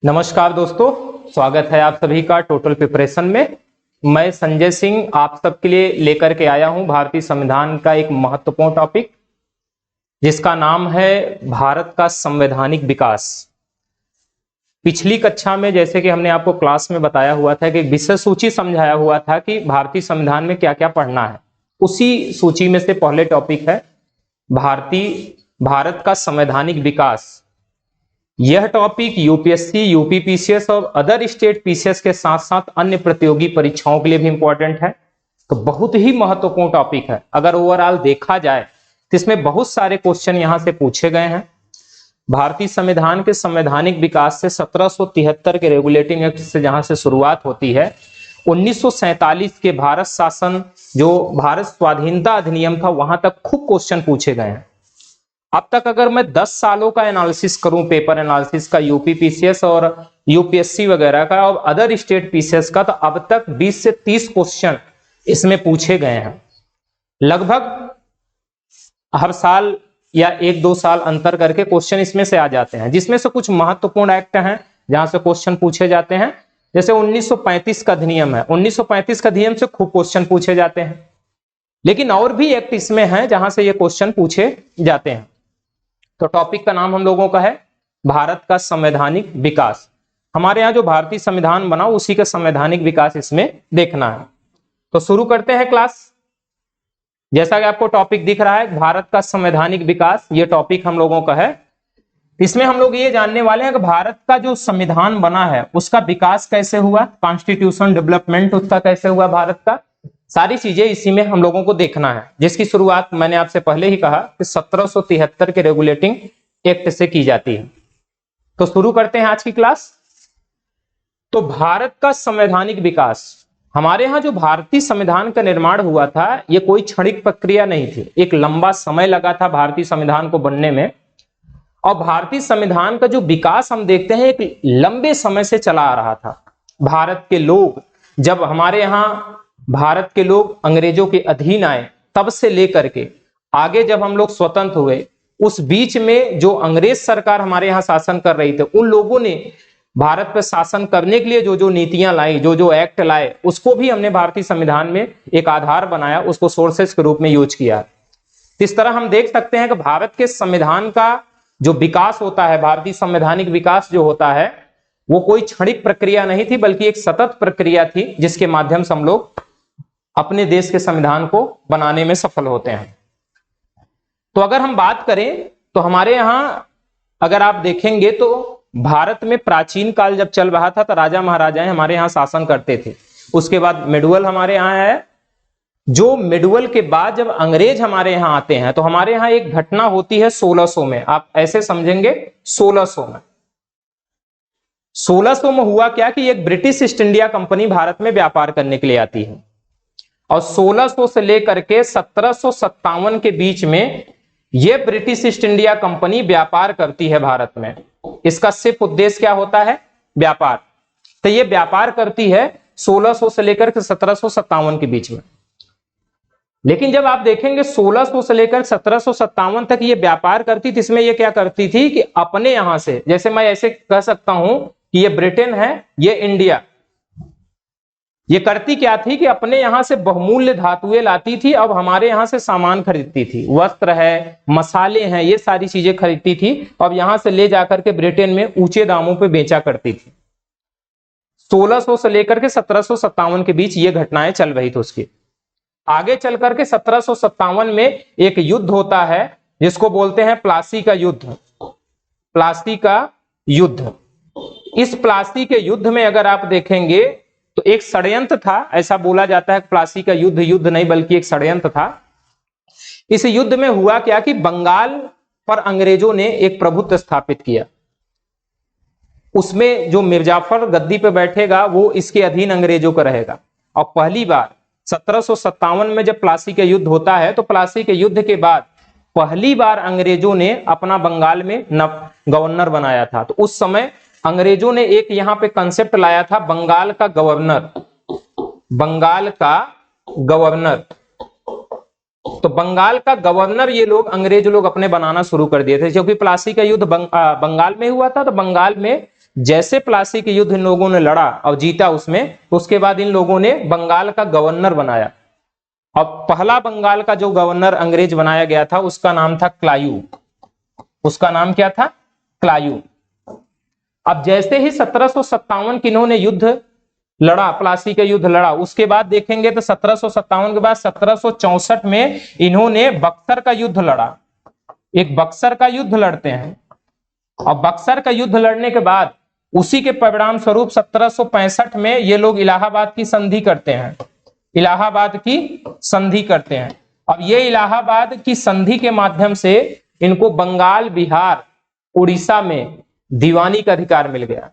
नमस्कार दोस्तों, स्वागत है आप सभी का टोटल प्रिपरेशन में। मैं संजय सिंह आप सबके लिए लेकर के आया हूं भारतीय संविधान का एक महत्वपूर्ण टॉपिक, जिसका नाम है भारत का संवैधानिक विकास। पिछली कक्षा में जैसे कि हमने आपको क्लास में बताया हुआ था कि विषय सूची समझाया हुआ था कि भारतीय संविधान में क्या क्या पढ़ना है। उसी सूची में से पहले टॉपिक है भारत का संवैधानिक विकास। यह टॉपिक यूपीएससी, यूपीपीसीएस और अदर स्टेट पीसीएस के साथ साथ अन्य प्रतियोगी परीक्षाओं के लिए भी इंपॉर्टेंट है। तो बहुत ही महत्वपूर्ण टॉपिक है। अगर ओवरऑल देखा जाए तो इसमें बहुत सारे क्वेश्चन यहां से पूछे गए हैं। भारतीय संविधान के संवैधानिक विकास से 1773 के रेगुलेटिंग एक्ट से जहां से शुरुआत होती है, 1947 के भारत शासन जो भारत स्वाधीनता अधिनियम था वहां तक खूब क्वेश्चन पूछे गए हैं। अब तक अगर मैं 10 सालों का एनालिसिस करूं, पेपर एनालिसिस का, यूपीपीसीएस और यूपीएससी वगैरह का और अदर स्टेट पीसीएस का, तो अब तक 20 से 30 क्वेश्चन इसमें पूछे गए हैं। लगभग हर साल या 1-2 साल अंतर करके क्वेश्चन इसमें से आ जाते हैं, जिसमें से कुछ महत्वपूर्ण एक्ट हैं जहां से क्वेश्चन पूछे जाते हैं। जैसे 1935 का अधिनियम है, 1935 का अधिनियम से खूब क्वेश्चन पूछे जाते हैं। लेकिन और भी एक्ट इसमें हैं जहां से ये क्वेश्चन पूछे जाते हैं। तो टॉपिक का नाम हम लोगों का है भारत का संवैधानिक विकास। हमारे यहाँ जो भारतीय संविधान बना उसी का संवैधानिक विकास इसमें देखना है। तो शुरू करते हैं क्लास। जैसा कि आपको टॉपिक दिख रहा है, भारत का संवैधानिक विकास, ये टॉपिक हम लोगों का है। इसमें हम लोग ये जानने वाले हैं कि भारत का जो संविधान बना है उसका विकास कैसे हुआ, कॉन्स्टिट्यूशन डेवलपमेंट उसका कैसे हुआ भारत का, सारी चीजें इसी में हम लोगों को देखना है। जिसकी शुरुआत मैंने आपसे पहले ही कहा कि 1773 के रेगुलेटिंग एक्ट से की जाती है। तो शुरू करते हैं आज की क्लास। तो भारत का संवैधानिक विकास, हमारे यहाँ जो भारतीय संविधान का निर्माण हुआ था ये कोई क्षणिक प्रक्रिया नहीं थी। एक लंबा समय लगा था भारतीय संविधान को बनने में। और भारतीय संविधान का जो विकास हम देखते हैं एक लंबे समय से चला आ रहा था। भारत के लोग, जब हमारे यहाँ भारत के लोग अंग्रेजों के अधीन आए तब से लेकर के आगे जब हम लोग स्वतंत्र हुए, उस बीच में जो अंग्रेज सरकार हमारे यहाँ शासन कर रही थी, उन लोगों ने भारत पर शासन करने के लिए जो जो नीतियां लाई, जो जो एक्ट लाए, उसको भी हमने भारतीय संविधान में एक आधार बनाया, उसको सोर्सेस के रूप में यूज किया। इस तरह हम देख सकते हैं कि भारत के संविधान का जो विकास होता है, भारतीय संवैधानिक विकास जो होता है, वो कोई क्षणिक प्रक्रिया नहीं थी, बल्कि एक सतत प्रक्रिया थी, जिसके माध्यम से हम लोग अपने देश के संविधान को बनाने में सफल होते हैं। तो अगर हम बात करें तो हमारे यहां अगर आप देखेंगे तो भारत में प्राचीन काल जब चल रहा था तो राजा महाराजाएं हमारे यहां शासन करते थे। उसके बाद मिडुअल हमारे यहां है। जो मिडुअल के बाद जब अंग्रेज हमारे यहां आते हैं तो हमारे यहां एक घटना होती है 1600 में। आप ऐसे समझेंगे 1600 में। 1600 में हुआ क्या कि एक British east India company Bharat में व्यापार करने के लिए आती है और 1600 से लेकर के 1757 के बीच में यह ब्रिटिश ईस्ट इंडिया कंपनी व्यापार करती है भारत में। इसका सिर्फ उद्देश्य क्या होता है? व्यापार। तो यह व्यापार करती है 1600 से लेकर के 1757 के बीच में। लेकिन जब आप देखेंगे 1600 से लेकर 1757 तक ये व्यापार करती थी, इसमें ये क्या करती थी कि अपने यहां से, जैसे मैं ऐसे कह सकता हूं कि ये ब्रिटेन है, ये इंडिया, ये करती क्या थी कि अपने यहां से बहुमूल्य धातुएं लाती थी, अब हमारे यहां से सामान खरीदती थी, वस्त्र है, मसाले हैं, ये सारी चीजें खरीदती थी, अब यहां से ले जाकर के ब्रिटेन में ऊंचे दामों पे बेचा करती थी। 1600 से लेकर के 1757 के बीच ये घटनाएं चल रही थी। उसकी आगे चल करके 1757 में एक युद्ध होता है जिसको बोलते हैं प्लासी का युद्ध। प्लासी का युद्ध, इस प्लासी के युद्ध में अगर आप देखेंगे तो एक षड्यंत्र था। ऐसा बोला जाता है प्लासी का युद्ध युद्ध नहीं बल्कि एक षड्यंत्र था। इस युद्ध में हुआ क्या कि बंगाल पर अंग्रेजों ने एक प्रभुत्व स्थापित किया। उसमें जो मिर्जाफर गद्दी पे बैठेगा वो इसके अधीन अंग्रेजों का रहेगा। और पहली बार 1757 में जब प्लासी का युद्ध होता है तो प्लासी के युद्ध के बाद पहली बार अंग्रेजों ने अपना बंगाल में गवर्नर बनाया था। तो उस समय अंग्रेजों ने एक यहां पे कंसेप्ट लाया था, बंगाल का गवर्नर। बंगाल का गवर्नर, तो बंगाल का गवर्नर ये लोग अंग्रेज लोग अपने बनाना शुरू कर दिए थे। क्योंकि प्लासी का युद्ध बंगाल में हुआ था, तो बंगाल में जैसे प्लासी के युद्ध इन लोगों ने लड़ा और जीता उसमें, उसके बाद इन लोगों ने बंगाल का गवर्नर बनाया। और पहला बंगाल का जो गवर्नर अंग्रेज बनाया गया था उसका नाम था क्लायू। उसका नाम क्या था? क्लायू। अब जैसे ही 1757 की इन्होंने युद्ध लड़ा, प्लासी का युद्ध लड़ा, उसके बाद देखेंगे तो 1757 के बाद 1764 में इन्होंने बक्सर का युद्ध लड़ा। एक बक्सर का युद्ध लड़ते हैं और बक्सर का युद्ध लड़ने के बाद उसी के परिणाम स्वरूप 1765 में ये लोग इलाहाबाद की संधि करते हैं। इलाहाबाद की संधि करते हैं। अब ये इलाहाबाद की संधि के माध्यम से इनको बंगाल, बिहार, उड़ीसा में दीवानी का अधिकार मिल गया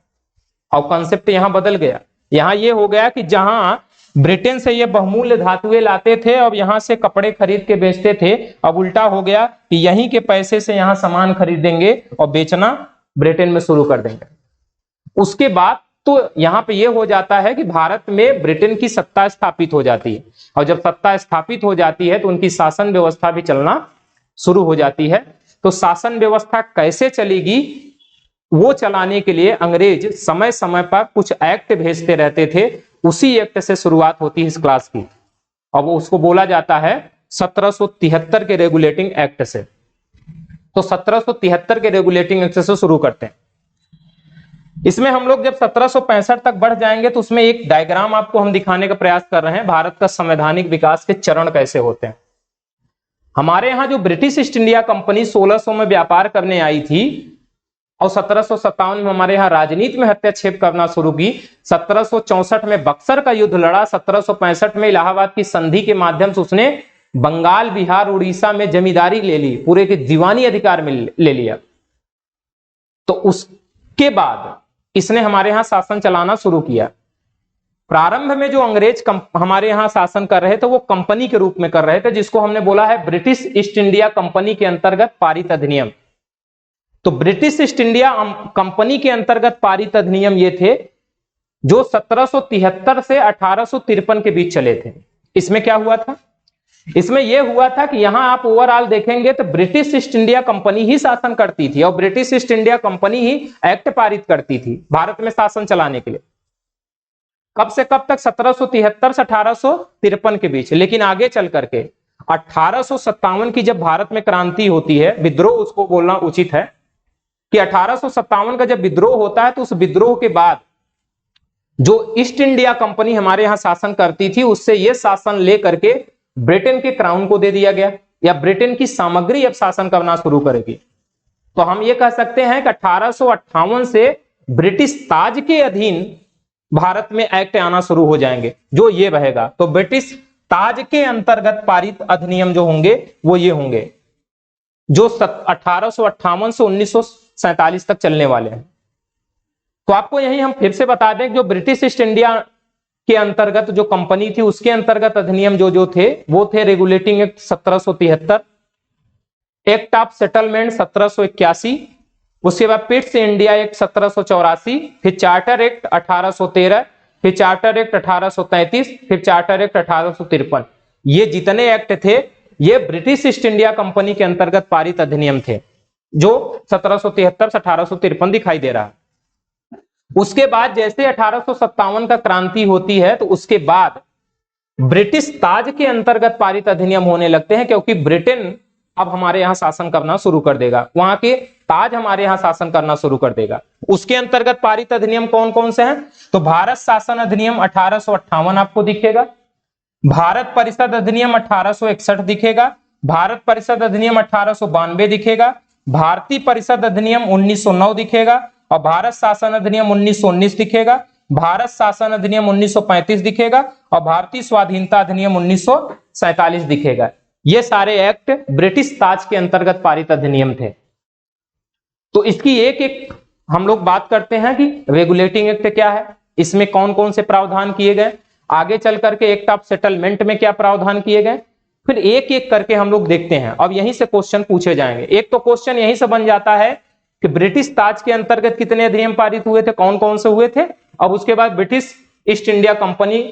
और कॉन्सेप्ट यहां बदल गया। यहां ये हो गया कि जहां ब्रिटेन से ये बहुमूल्य धातुएं लाते थे और यहां से कपड़े खरीद के बेचते थे, अब उल्टा हो गया कि यहीं के पैसे से यहां सामान खरीदेंगे और बेचना ब्रिटेन में शुरू कर देंगे। उसके बाद तो यहां पे ये हो जाता है कि भारत में ब्रिटेन की सत्ता स्थापित हो जाती है और जब सत्ता स्थापित हो जाती है तो उनकी शासन व्यवस्था भी चलना शुरू हो जाती है। तो शासन व्यवस्था कैसे चलेगी वो चलाने के लिए अंग्रेज समय समय पर कुछ एक्ट भेजते रहते थे। उसी एक्ट से शुरुआत होती है इस क्लास की और वो उसको बोला जाता है 1773 के रेगुलेटिंग एक्ट से। तो 1773 के रेगुलेटिंग एक्ट से शुरू करते हैं। इसमें हम लोग जब 1765 तक बढ़ जाएंगे तो उसमें एक डायग्राम आपको हम दिखाने का प्रयास कर रहे हैं, भारत का संवैधानिक विकास के चरण कैसे होते हैं। हमारे यहां जो ब्रिटिश ईस्ट इंडिया कंपनी 1600 में व्यापार करने आई थी और 1757 में हमारे यहाँ राजनीति में हस्तक्षेप करना शुरू की। 1764 में बक्सर का युद्ध लड़ा। 1765 में इलाहाबाद की संधि के माध्यम से उसने बंगाल, बिहार, उड़ीसा में जमींदारी ले ली, पूरे के दीवानी अधिकार में ले लिया। तो उसके बाद इसने हमारे यहाँ शासन चलाना शुरू किया। प्रारंभ में जो अंग्रेज हमारे यहाँ शासन कर रहे थे वो कंपनी के रूप में कर रहे थे, जिसको हमने बोला है ब्रिटिश ईस्ट इंडिया कंपनी के अंतर्गत पारित अधिनियम। तो ब्रिटिश ईस्ट इंडिया कंपनी के अंतर्गत पारित अधिनियम ये थे जो 1773 से 1853 के बीच चले थे। इसमें क्या हुआ था? इसमें यह हुआ था कि यहां आप ओवरऑल देखेंगे तो ब्रिटिश ईस्ट इंडिया कंपनी ही शासन करती थी और ब्रिटिश ईस्ट इंडिया कंपनी ही एक्ट पारित करती थी भारत में शासन चलाने के लिए। कब से कब तक? 1773 से 1853 के बीच। लेकिन आगे चल करके 1857 की जब भारत में क्रांति होती है, विद्रोह उसको बोलना उचित है कि 1857 का जब विद्रोह होता है तो उस विद्रोह के बाद जो ईस्ट इंडिया कंपनी हमारे यहां शासन करती थी उससे यह शासन लेकर के ब्रिटेन के क्राउन को दे दिया गया, या ब्रिटेन की सामग्री अब शासन करना शुरू करेगी। तो हम ये कह सकते हैं कि 1858 से ब्रिटिश ताज के अधीन भारत में एक्ट आना शुरू हो जाएंगे, जो ये रहेगा। तो ब्रिटिश ताज के अंतर्गत पारित अधिनियम जो होंगे वो ये होंगे जो 1858 से 1947 तक चलने वाले हैं। तो आपको यही हम फिर से बता दें, जो ब्रिटिश ईस्ट इंडिया के अंतर्गत जो कंपनी थी उसके अंतर्गत अधिनियम जो थे वो थे regulating act 1773, act of settlement 1781, उसके बाद पिट्स इंडिया एक्ट 1784, फिर चार्टर एक्ट 1813, फिर चार्टर एक्ट 1833, फिर चार्टर एक्ट 1853। ये जितने एक्ट थे ये ब्रिटिश ईस्ट इंडिया कंपनी के अंतर्गत पारित अधिनियम थे जो 1773 से 1853 दिखाई दे रहा है। उसके बाद जैसे 1857 का क्रांति होती है तो उसके बाद ब्रिटिश ताज के अंतर्गत पारित अधिनियम होने लगते हैं, क्योंकि ब्रिटेन अब हमारे यहां शासन करना शुरू कर देगा, वहां के ताज हमारे यहां शासन करना शुरू कर देगा। उसके अंतर्गत पारित अधिनियम कौन कौन से हैं? तो भारत शासन अधिनियम 1858 आपको दिखेगा, भारत परिषद अधिनियम 1861 दिखेगा, भारत परिषद अधिनियम 1892 दिखेगा, भारतीय परिषद अधिनियम 1909 दिखेगा और भारत शासन अधिनियम 1919 दिखेगा, भारत शासन अधिनियम 1935 दिखेगा और भारतीय स्वाधीनता अधिनियम 1947 दिखेगा। ये सारे एक्ट ब्रिटिश ताज के अंतर्गत पारित अधिनियम थे। तो इसकी एक एक हम लोग बात करते हैं कि रेगुलेटिंग एक्ट क्या है, इसमें कौन कौन से प्रावधान किए गए, आगे चल करके एक्ट ऑफ सेटलमेंट में क्या प्रावधान किए गए, फिर एक एक करके हम लोग देखते हैं। अब यहीं से क्वेश्चन पूछे जाएंगे। एक तो क्वेश्चन यहीं से बन जाता है कि ब्रिटिश ताज के अंतर्गत कितने अधिनियम पारित हुए थे, कौन कौन से हुए थे, अब उसके बाद ब्रिटिश ईस्ट इंडिया कंपनी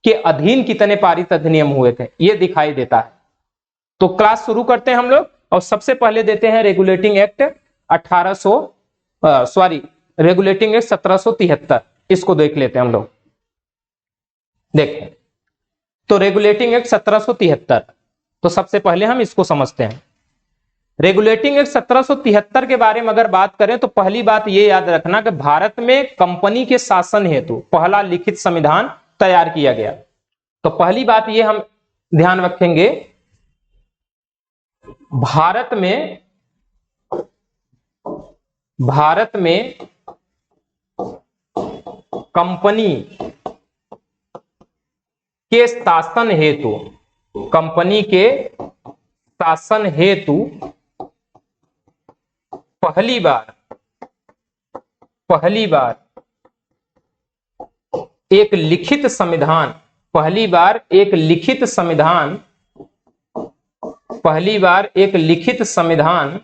के अधीन कितने पारित अधिनियम हुए थे, ये दिखाई देता है। तो क्लास शुरू करते हैं हम लोग और सबसे पहले देते हैं रेगुलेटिंग एक्ट रेगुलेटिंग एक्ट 1773, इसको देख लेते हैं हम लोग। देखें तो रेगुलेटिंग एक्ट 1773, तो सबसे पहले हम इसको समझते हैं। रेगुलेटिंग एक्ट 1773 के बारे में अगर बात करें तो पहली बात ये याद रखना कि भारत में कंपनी के शासन हेतु पहला लिखित संविधान तैयार किया गया। तो पहली बात ये हम ध्यान रखेंगे, भारत में कंपनी के शासन हेतु, कंपनी के शासन हेतु पहली बार एक लिखित संविधान, पहली बार एक लिखित संविधान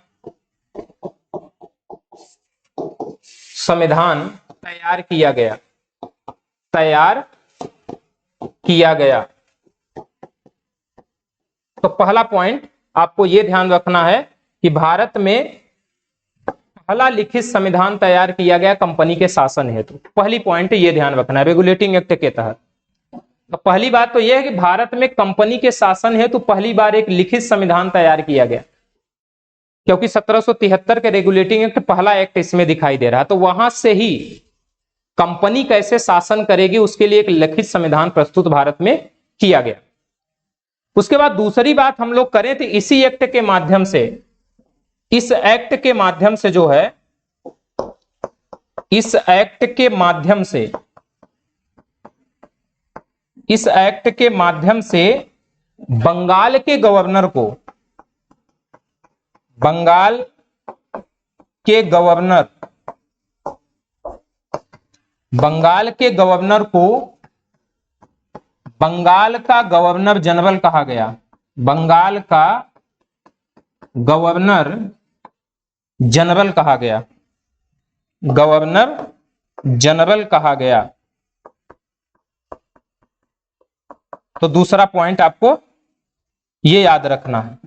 तैयार किया गया। तो पहला पॉइंट आपको यह ध्यान रखना है कि भारत में पहला लिखित संविधान तैयार किया गया कंपनी के शासन हेतु। पहली पॉइंट ये ध्यान रखना है रेगुलेटिंग एक्ट के तहत। तो पहली बात तो यह है कि भारत में कंपनी के शासन हेतु पहली बार एक लिखित संविधान तैयार किया गया, क्योंकि 1773 के रेगुलेटिंग एक्ट पहला एक्ट इसमें दिखाई दे रहा है। तो वहां से ही कंपनी कैसे शासन करेगी उसके लिए एक लिखित संविधान प्रस्तुत भारत में किया गया। उसके बाद दूसरी बात हम लोग करें तो इसी एक्ट के माध्यम से, इस एक्ट के माध्यम से जो है, इस एक्ट के माध्यम से बंगाल के गवर्नर को बंगाल का गवर्नर जनरल कहा गया। बंगाल का गवर्नर जनरल कहा गया। तो दूसरा पॉइंट आपको यह याद रखना है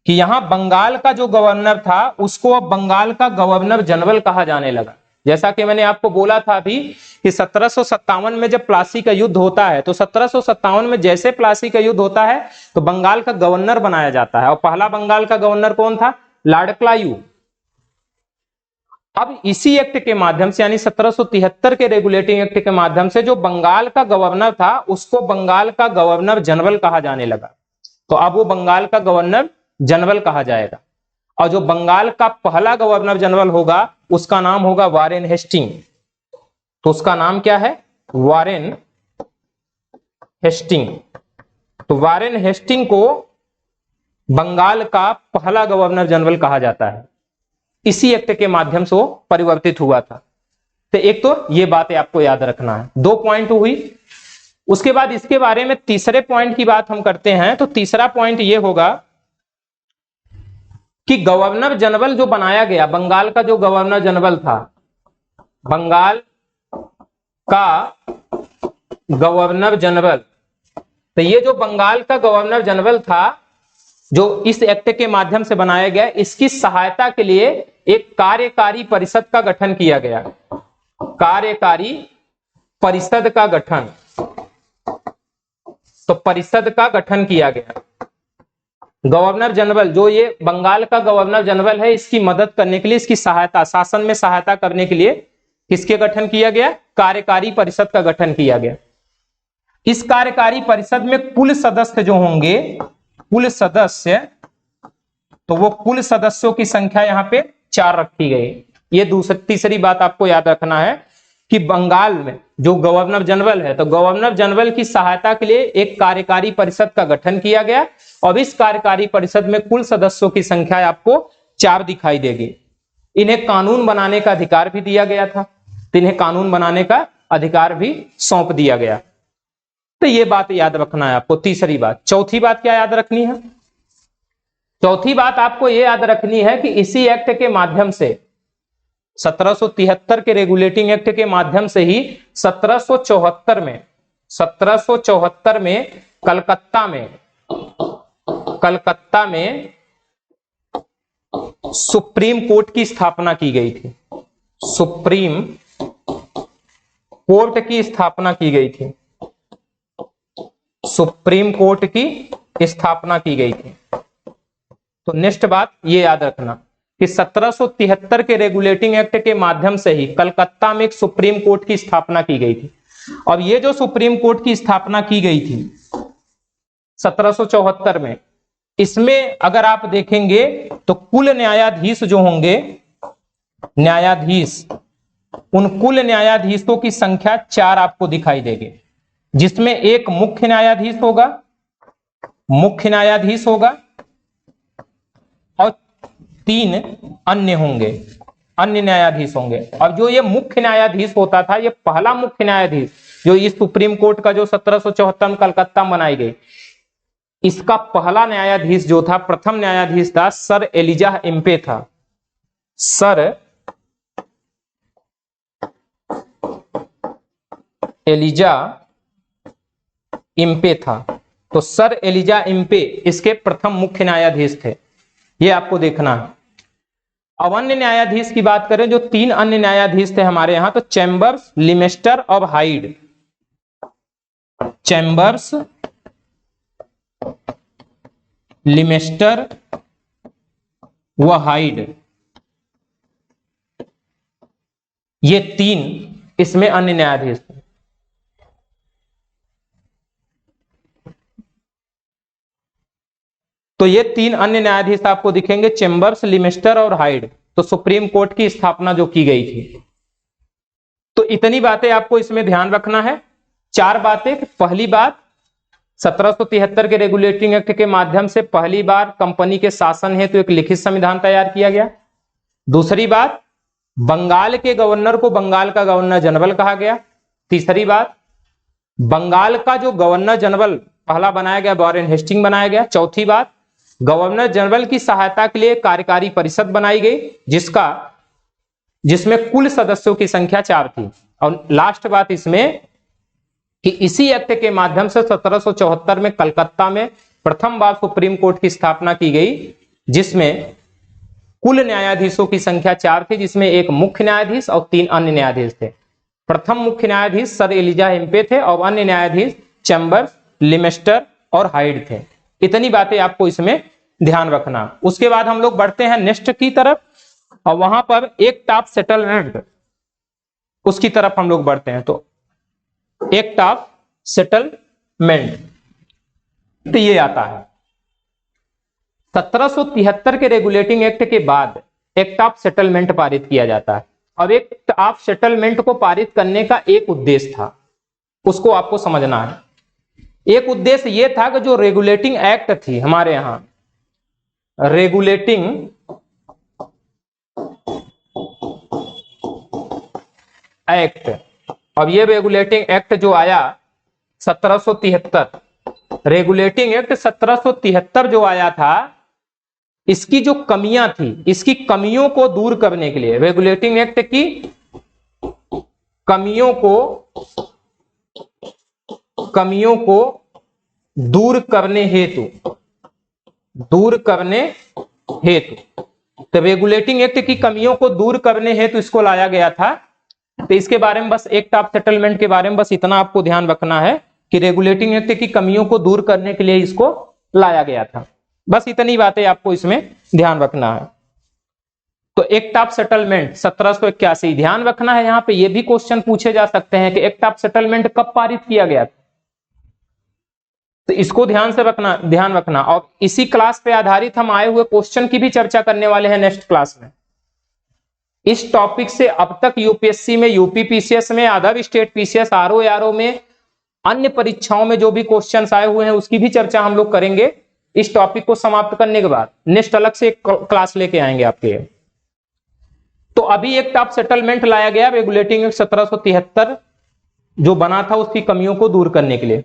कि यहां बंगाल का जो गवर्नर था उसको अब बंगाल का गवर्नर जनरल कहा जाने लगा। जैसा कि मैंने आपको बोला था अभी कि 1757 में जब प्लासी का युद्ध होता है, तो 1757 में जैसे प्लासी का युद्ध होता है तो बंगाल का गवर्नर बनाया जाता है, और पहला बंगाल का गवर्नर कौन था? Lord Clive. अब इसी एक्ट के माध्यम से, यानी 1773 के रेगुलेटिंग एक्ट के माध्यम से, जो बंगाल का गवर्नर था उसको बंगाल का गवर्नर जनरल कहा जाने लगा। तो अब वो बंगाल का गवर्नर जनरल कहा जाएगा, और जो बंगाल का पहला गवर्नर जनरल होगा उसका नाम होगा वारेन हेस्टिंग। तो उसका नाम क्या है? Warren Hastings. तो वारेन हेस्टिंग को बंगाल का पहला गवर्नर जनरल कहा जाता है। इसी एक्ट के माध्यम से वो परिवर्तित हुआ था। तो एक तो ये बातें आपको याद रखना है। 2 पॉइंट हुई। उसके बाद इसके बारे में तीसरे पॉइंट की बात हम करते हैं। तो तीसरा पॉइंट ये होगा कि गवर्नर जनरल जो बनाया गया, बंगाल का जो गवर्नर जनरल था, बंगाल का गवर्नर जनरल, तो ये जो बंगाल का गवर्नर जनरल था जो इस एक्ट के माध्यम से बनाया गया, इसकी सहायता के लिए एक कार्यकारी परिषद का गठन किया गया। कार्यकारी परिषद का गठन, तो परिषद का गठन किया गया। गवर्नर जनरल, जो ये बंगाल का गवर्नर जनरल है, इसकी मदद करने के लिए, इसकी सहायता, शासन में सहायता करने के लिए किसके गठन किया गया? कार्यकारी परिषद का गठन किया गया। इस कार्यकारी परिषद में कुल सदस्य जो होंगे, कुल सदस्य, तो वो कुल सदस्यों की संख्या यहां पे 4 रखी गई। ये तीसरी बात आपको याद रखना है कि बंगाल में जो गवर्नर जनरल है, तो गवर्नर जनरल की सहायता के लिए एक कार्यकारी परिषद का गठन किया गया, और इस कार्यकारी परिषद में कुल सदस्यों की संख्या आपको 4 दिखाई देगी। इन्हें कानून बनाने का अधिकार भी दिया गया था, तो इन्हें कानून बनाने का अधिकार भी सौंप दिया गया। तो ये बात याद रखना है आपको, तीसरी बात। चौथी बात क्या याद रखनी है? चौथी बात आपको ये याद रखनी है कि इसी एक्ट के माध्यम से, 1773 के रेगुलेटिंग एक्ट के माध्यम से ही 1774 में कलकत्ता में सुप्रीम कोर्ट की स्थापना की गई थी। सुप्रीम कोर्ट की स्थापना की गई थी। सुप्रीम कोर्ट की स्थापना की गई थी। तो नेक्स्ट बात ये याद रखना कि 1773 के रेगुलेटिंग एक्ट के माध्यम से ही कलकत्ता में एक सुप्रीम कोर्ट की स्थापना की गई थी। अब ये जो सुप्रीम कोर्ट की स्थापना की गई थी 1774 में, इसमें अगर आप देखेंगे तो कुल न्यायाधीश जो होंगे, न्यायाधीश, उन कुल न्यायाधीशों की संख्या 4 आपको दिखाई देगी, जिसमें एक मुख्य न्यायाधीश होगा, मुख्य न्यायाधीश होगा और 3 अन्य होंगे, अन्य न्यायाधीश होंगे। और जो ये मुख्य न्यायाधीश होता था, ये पहला मुख्य न्यायाधीश जो इस सुप्रीम कोर्ट का जो 1774 में कलकत्ता में बनाई गई, इसका पहला न्यायाधीश जो था, प्रथम न्यायाधीश था, सर एलिजा इम्पे था। सर एलिजा इम्पे था। तो सर एलिजा इम्पे इसके प्रथम मुख्य न्यायाधीश थे, ये आपको देखना है। अब अन्य न्यायाधीश की बात करें, जो 3 अन्य न्यायाधीश थे हमारे यहां, तो चैम्बर्स, लिमेस्टर और हाइड। चैम्बर्स, लिमेस्टर व हाइड, ये 3 इसमें अन्य न्यायाधीश थे। तो ये 3 अन्य न्यायाधीश आपको दिखेंगे, चैम्बर्स, लिमेस्टर और हाइड। तो सुप्रीम कोर्ट की स्थापना जो की गई थी, तो इतनी बातें आपको इसमें ध्यान रखना है। 4 बातें। पहली बात, 1773 के रेगुलेटिंग एक्ट के माध्यम से पहली बार कंपनी के शासन हेतु एक लिखित संविधान तैयार किया गया। दूसरी बात, बंगाल के गवर्नर को बंगाल का गवर्नर जनरल कहा गया। तीसरी बात, बंगाल का जो गवर्नर जनरल पहला बनाया गया, वॉरेन हेस्टिंग बनाया गया। चौथी बात, गवर्नर जनरल की सहायता के लिए कार्यकारी परिषद बनाई गई, जिसमें कुल सदस्यों की संख्या 4 थी। और लास्ट बात इसमें कि इसी एक्ट के माध्यम से 1774 में कलकत्ता में प्रथम बार सुप्रीम कोर्ट की स्थापना की गई, जिसमें कुल न्यायाधीशों की संख्या 4 थी, जिसमें एक मुख्य न्यायाधीश और 3 अन्य न्यायाधीश थे। प्रथम मुख्य न्यायाधीश सर एलिजा इम्पे थे और अन्य न्यायाधीश चैम्बर्स, लिमेस्टर और हाइड थे। इतनी बातें आपको इसमें ध्यान रखना। उसके बाद हम लोग बढ़ते हैं नेक्स्ट की तरफ, और वहां पर एक्ट ऑफ सेटलमेंट, उसकी तरफ हम लोग बढ़ते हैं। तो एक्ट ऑफ सेटलमेंट, तो ये आता है 1773 के रेगुलेटिंग एक्ट के बाद एक्ट ऑफ सेटलमेंट पारित किया जाता है। अब एक्ट ऑफ सेटलमेंट को पारित करने का एक उद्देश्य था, उसको आपको समझना है। एक उद्देश्य यह था कि जो रेगुलेटिंग एक्ट थी हमारे यहां, रेगुलेटिंग एक्ट, अब ये रेगुलेटिंग एक्ट जो आया 1773, रेगुलेटिंग एक्ट 1773 जो आया था, इसकी जो कमियां थी, इसकी कमियों को दूर करने के लिए, रेगुलेटिंग एक्ट की कमियों को दूर करने हेतु, तो रेगुलेटिंग एक्ट की कमियों को दूर करने हेतु इसको लाया गया था। तो इसके बारे में बस एक्ट ऑफ सेटलमेंट के बारे में बस इतना आपको ध्यान रखना है कि रेगुलेटिंग एक्ट की कमियों को दूर करने के लिए इसको लाया गया था। बस इतनी बातें आपको इसमें ध्यान रखना है। तो एक्ट ऑफ सेटलमेंट 1781, ध्यान रखना है, यहां पे ये भी क्वेश्चन पूछे जा सकते हैं कि एक्ट ऑफ सेटलमेंट कब पारित किया गया था, तो इसको ध्यान रखना। और इसी क्लास पे आधारित हम आए हुए क्वेश्चन की भी चर्चा करने वाले हैं नेक्स्ट क्लास में। इस टॉपिक से अब तक यूपीएससी में, यूपी पीसीएस में, अदर स्टेट पीसीएस, आरओ में, अन्य परीक्षाओं में जो भी क्वेश्चंस आए हुए हैं उसकी भी चर्चा हम लोग करेंगे। इस टॉपिक को समाप्त करने के बाद नेक्स्ट अलग से एक क्लास लेके आएंगे आपके। तो अभी एक्ट ऑफ सेटलमेंट लाया गया, रेगुलेटिंग एक्ट 1773 जो बना था उसकी कमियों को दूर करने के लिए।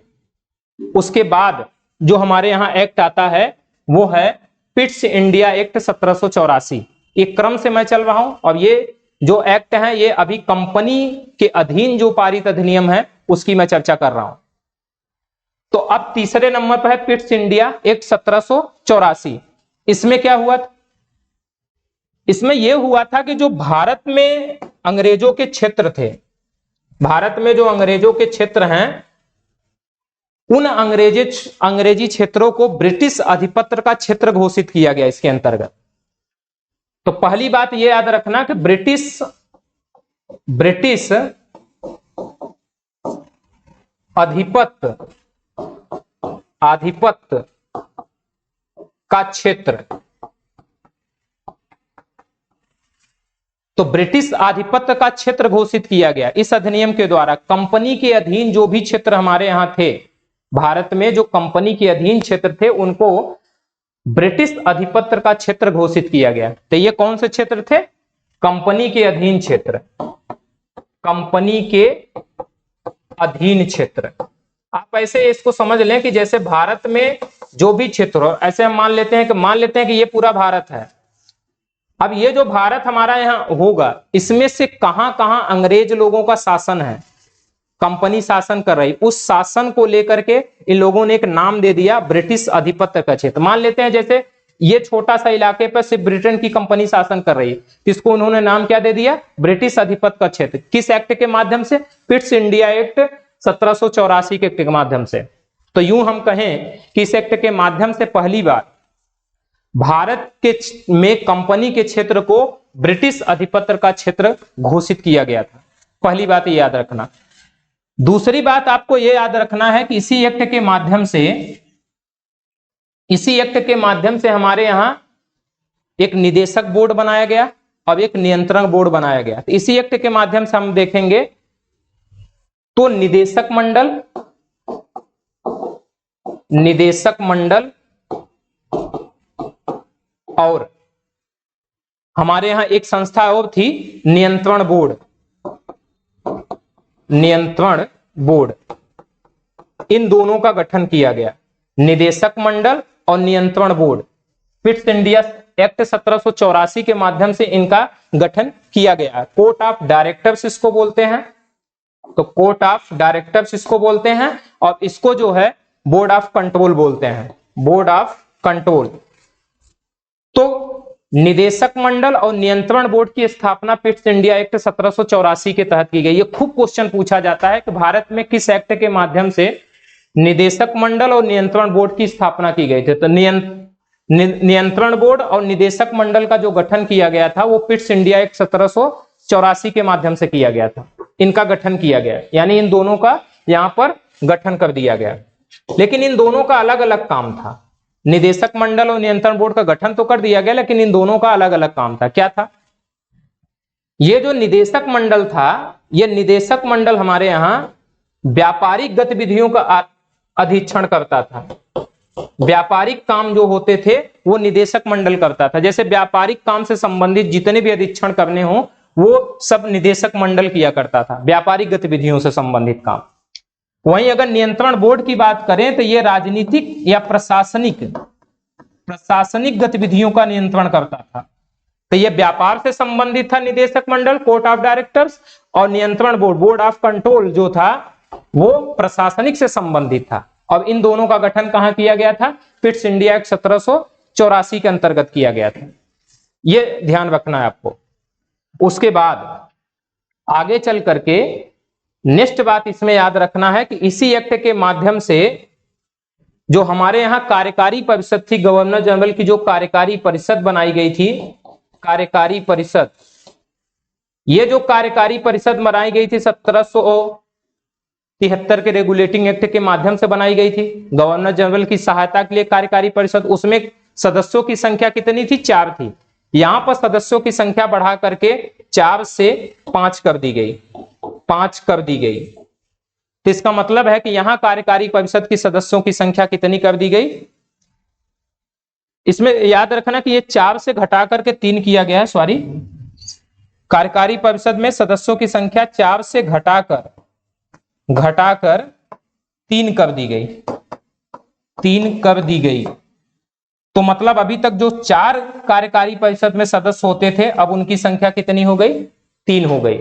उसके बाद जो हमारे यहां एक्ट आता है वो है पिट्स इंडिया एक्ट 1784। एक क्रम से मैं चल रहा हूं, और ये जो एक्ट है ये अभी कंपनी के अधीन जो पारित अधिनियम है उसकी मैं चर्चा कर रहा हूं। तो अब तीसरे नंबर पर है पिट्स इंडिया एक्ट 1784। इसमें क्या हुआ था? इसमें यह हुआ था कि जो भारत में अंग्रेजों के क्षेत्र थे, भारत में जो अंग्रेजों के क्षेत्र हैं, उन अंग्रेजी क्षेत्रों को ब्रिटिश अधिपत्य का क्षेत्र घोषित किया गया इसके अंतर्गत। तो पहली बात यह याद रखना कि ब्रिटिश आधिपत्य का क्षेत्र, तो ब्रिटिश आधिपत्य का क्षेत्र घोषित किया गया इस अधिनियम के द्वारा। कंपनी के अधीन जो भी क्षेत्र हमारे यहां थे, भारत में जो कंपनी के अधीन क्षेत्र थे, उनको ब्रिटिश आधिपत्य का क्षेत्र घोषित किया गया। तो ये कौन से क्षेत्र थे? कंपनी के अधीन क्षेत्र, कंपनी के अधीन क्षेत्र। आप ऐसे इसको समझ लें कि जैसे भारत में जो भी क्षेत्र हो, ऐसे हम मान लेते हैं कि ये पूरा भारत है। अब ये जो भारत हमारा यहाँ होगा, इसमें से कहां कहां अंग्रेज लोगों का शासन है, कंपनी शासन कर रही, उस शासन को लेकर के इन लोगों ने एक नाम दे दिया ब्रिटिश आधिपत्य का क्षेत्र। मान लेते हैं जैसे ये छोटा सा इलाके पर सिर्फ ब्रिटेन की कंपनी शासन कर रही है, इसको उन्होंने नाम क्या दे दिया? ब्रिटिश आधिपत्य का क्षेत्र। किस एक्ट के माध्यम से? पिट्स इंडिया एक्ट 1784 के एक्ट के माध्यम से। तो यूं हम कहें कि इस एक्ट के माध्यम से पहली बार भारत के में कंपनी के क्षेत्र को ब्रिटिश आधिपत्य का क्षेत्र घोषित किया गया था। पहली बात ये याद रखना। दूसरी बात आपको यह याद रखना है कि इसी एक्ट के माध्यम से हमारे यहां एक निदेशक बोर्ड बनाया गया और एक नियंत्रण बोर्ड बनाया गया। तो इसी एक्ट के माध्यम से हम देखेंगे तो निदेशक मंडल और हमारे यहां एक संस्था और थी नियंत्रण बोर्ड, इन दोनों का गठन किया गया। निदेशक मंडल और नियंत्रण बोर्ड, पिट्स इंडिया एक्ट 1784 के माध्यम से इनका गठन किया गया। कोर्ट ऑफ डायरेक्टर्स इसको बोलते हैं, तो कोर्ट ऑफ डायरेक्टर्स इसको बोलते हैं, और इसको जो है बोर्ड ऑफ कंट्रोल बोलते हैं, बोर्ड ऑफ कंट्रोल। तो निदेशक मंडल और नियंत्रण बोर्ड की स्थापना पिट्स इंडिया एक्ट 1784 के तहत की गई। ये खूब क्वेश्चन पूछा जाता है कि भारत में किस एक्ट के माध्यम से निदेशक मंडल और नियंत्रण बोर्ड की स्थापना की गई थी। तो नियंत्रण बोर्ड और निदेशक मंडल का जो गठन किया गया था वो पिट्स इंडिया एक्ट 1784 के माध्यम से किया गया था। इनका गठन किया गया, यानी इन दोनों का यहां पर गठन कर दिया गया। लेकिन इन दोनों का अलग अलग काम था। निदेशक मंडल और नियंत्रण बोर्ड का गठन तो कर दिया गया, लेकिन इन दोनों का अलग अलग काम था। क्या था? ये जो निदेशक मंडल था, ये निदेशक मंडल हमारे यहां व्यापारिक गतिविधियों का अधीक्षण करता था। व्यापारिक काम जो होते थे वो निदेशक मंडल करता था। जैसे व्यापारिक काम से संबंधित जितने भी अधीक्षण करने हो वो सब निदेशक मंडल किया करता था, व्यापारिक गतिविधियों से संबंधित काम। वहीं अगर नियंत्रण बोर्ड की बात करें तो ये राजनीतिक या प्रशासनिक गतिविधियों का नियंत्रण करता था। तो ये व्यापार से संबंधित था निदेशक मंडल, कोर्ट ऑफ डायरेक्टर्स, और नियंत्रण बोर्ड, बोर्ड ऑफ कंट्रोल जो था वो प्रशासनिक से संबंधित था। और इन दोनों का गठन कहां किया गया था? पिट्स इंडिया एक्ट 1784 के अंतर्गत किया गया था। ये ध्यान रखना है आपको। उसके बाद आगे चल करके नेक्स्ट बात इसमें याद रखना है कि इसी एक्ट के माध्यम से जो हमारे यहां कार्यकारी परिषद थी, गवर्नर जनरल की जो कार्यकारी परिषद बनाई गई थी, कार्यकारी परिषद, ये जो कार्यकारी परिषद बनाई गई थी 1773 के रेगुलेटिंग एक्ट के माध्यम से बनाई गई थी। गवर्नर जनरल की सहायता के लिए कार्यकारी परिषद, उसमें सदस्यों की संख्या कितनी थी? 4 थी। यहां पर सदस्यों की संख्या बढ़ा करके 4 से 5 कर दी गई, 5 कर दी गई। तो इसका मतलब है कि यहां कार्यकारी परिषद की सदस्यों की संख्या कितनी कर दी गई? इसमें याद रखना कि ये 4 से घटा करके 3 किया गया है, सॉरी। कार्यकारी परिषद में सदस्यों की संख्या 4 से घटाकर 3 कर दी गई, 3 कर दी गई। तो मतलब अभी तक जो 4 कार्यकारी परिषद में सदस्य होते थे, अब उनकी संख्या कितनी हो गई? 3 हो गई।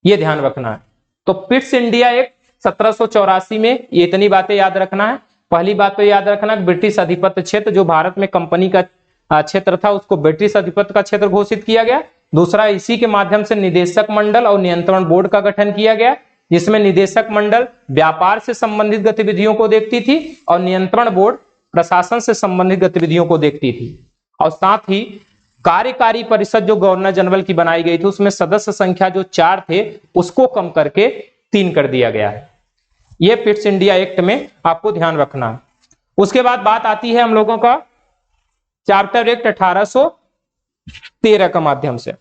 ये ध्यान रखना है। तो पिट्स इंडिया एक्ट 1784 में ये इतनी बातें याद रखना है। पहली बात तो याद रखना कि ब्रिटिश आधिपत्य क्षेत्र जो भारत में कंपनी का क्षेत्र था उसको ब्रिटिश आधिपत्य का क्षेत्र घोषित किया गया। दूसरा, इसी के माध्यम से निदेशक मंडल और नियंत्रण बोर्ड का गठन किया गया, जिसमें निदेशक मंडल व्यापार से संबंधित गतिविधियों को देखती थी और नियंत्रण बोर्ड प्रशासन से संबंधित गतिविधियों को देखती थी। और साथ ही कार्यकारी परिषद जो गवर्नर जनरल की बनाई गई थी, उसमें सदस्य संख्या जो 4 थे उसको कम करके 3 कर दिया गया है। यह पिट्स इंडिया एक्ट में आपको ध्यान रखना है। उसके बाद बात आती है हम लोगों का चार्टर एक्ट 1813 का माध्यम से।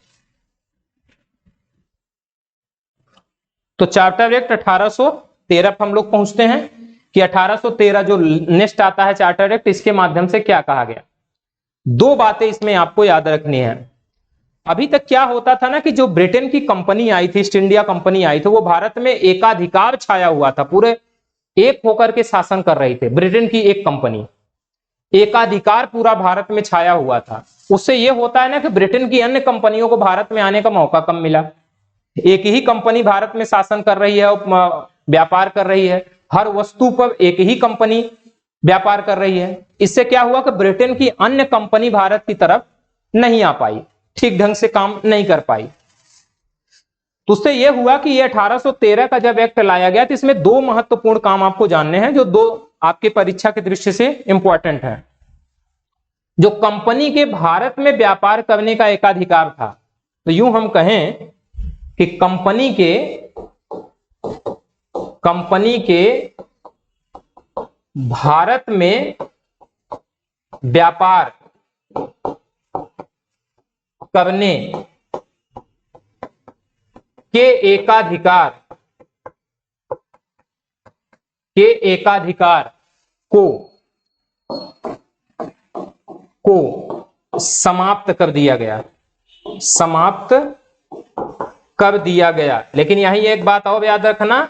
तो चार्टर एक्ट 1813 पर हम लोग पहुंचते हैं कि 1813 जो नेक्स्ट आता है चार्टर एक्ट, इसके माध्यम से क्या कहा गया। 2 बातें इसमें आपको याद रखनी है। अभी तक क्या होता था ना कि जो ब्रिटेन की कंपनी आई थी, ईस्ट इंडिया कंपनी आई थी, वो भारत में एकाधिकार छाया हुआ था, पूरे एक होकर के शासन कर रही थी। ब्रिटेन की एक कंपनी, एकाधिकार पूरा भारत में छाया हुआ था। उससे यह होता है ना कि ब्रिटेन की अन्य कंपनियों को भारत में आने का मौका कम मिला। एक ही कंपनी भारत में शासन कर रही है और व्यापार कर रही है, हर वस्तु पर एक ही कंपनी व्यापार कर रही है। इससे क्या हुआ कि ब्रिटेन की अन्य कंपनी भारत की तरफ नहीं आ पाई, ठीक ढंग से काम नहीं कर पाई। तो उससे यह हुआ कि ये 1813 का जब एक्ट लाया गया तो इसमें 2 महत्वपूर्ण काम आपको जानने हैं, जो 2 आपके परीक्षा की दृष्टि से इंपॉर्टेंट है। जो कंपनी के भारत में व्यापार करने का एकाधिकार था, तो यूं हम कहें कि कंपनी के भारत में व्यापार करने के एकाधिकार को समाप्त कर दिया गया, समाप्त कर दिया गया। लेकिन यहीं एक बात और याद रखना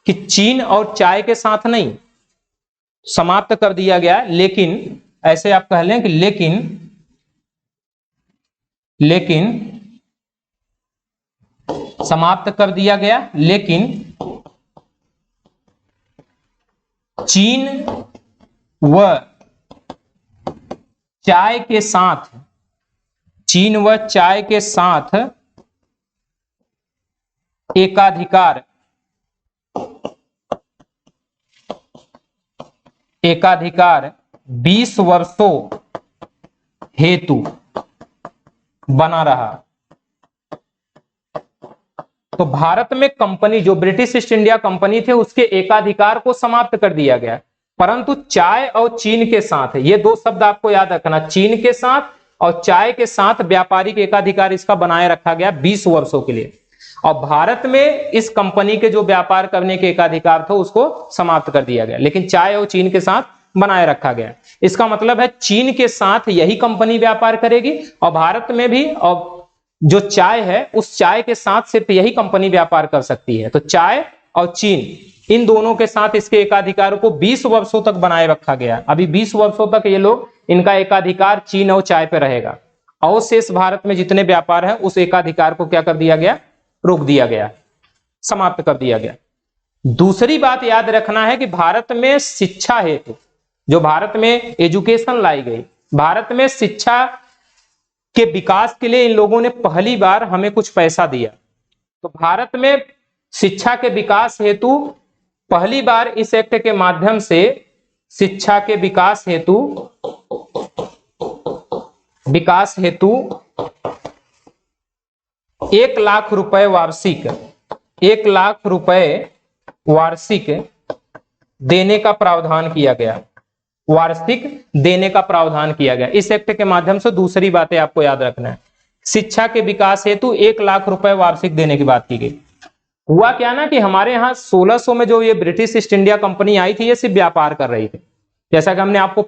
कि चीन और चाय के साथ नहीं, समाप्त कर दिया गया, लेकिन ऐसे आप कह लें कि लेकिन समाप्त कर दिया गया, लेकिन चीन व चाय के साथ एकाधिकार 20 वर्षों हेतु बना रहा। तो भारत में कंपनी, जो ब्रिटिश ईस्ट इंडिया कंपनी थे, उसके एकाधिकार को समाप्त कर दिया गया, परंतु चाय और चीन के साथ, ये 2 शब्द आपको याद रखना, चीन के साथ और चाय के साथ व्यापारिक एकाधिकार इसका बनाए रखा गया 20 वर्षों के लिए। और भारत में इस कंपनी के जो व्यापार करने के एकाधिकार था उसको समाप्त कर दिया गया, लेकिन चाय और चीन के साथ बनाए रखा गया। इसका मतलब है चीन के साथ यही कंपनी व्यापार करेगी और भारत में भी, और जो चाय है उस चाय के साथ सिर्फ यही कंपनी व्यापार कर सकती है। तो चाय और चीन, इन दोनों के साथ इसके एकाधिकार को 20 वर्षों तक बनाए रखा गया। अभी 20 वर्षों तक ये लोग, इनका एकाधिकार चीन और चाय पे रहेगा, और शेष भारत में जितने व्यापार है उस एकाधिकार को क्या कर दिया गया, रोक दिया गया, समाप्त कर दिया गया। दूसरी बात याद रखना है कि भारत में शिक्षा हेतु, जो भारत में एजुकेशन लाई गई, भारत में शिक्षा के विकास के लिए इन लोगों ने पहली बार हमें कुछ पैसा दिया। तो भारत में शिक्षा के विकास हेतु पहली बार इस एक्ट के माध्यम से शिक्षा के विकास हेतु 1 लाख रुपए वार्षिक, 1 लाख रुपए वार्षिक देने का प्रावधान किया गया, वार्षिक देने का प्रावधान किया गया इस एक्ट के माध्यम से। दूसरी बातें आपको याद रखना है, शिक्षा के विकास हेतु 1 लाख रुपए वार्षिक देने की बात की गई। हुआ क्या ना कि हमारे यहाँ 1600 में जो ये ब्रिटिश ईस्ट इंडिया कंपनी आई थी, ये सिर्फ व्यापार कर रही थी, जैसा कि हमने आपको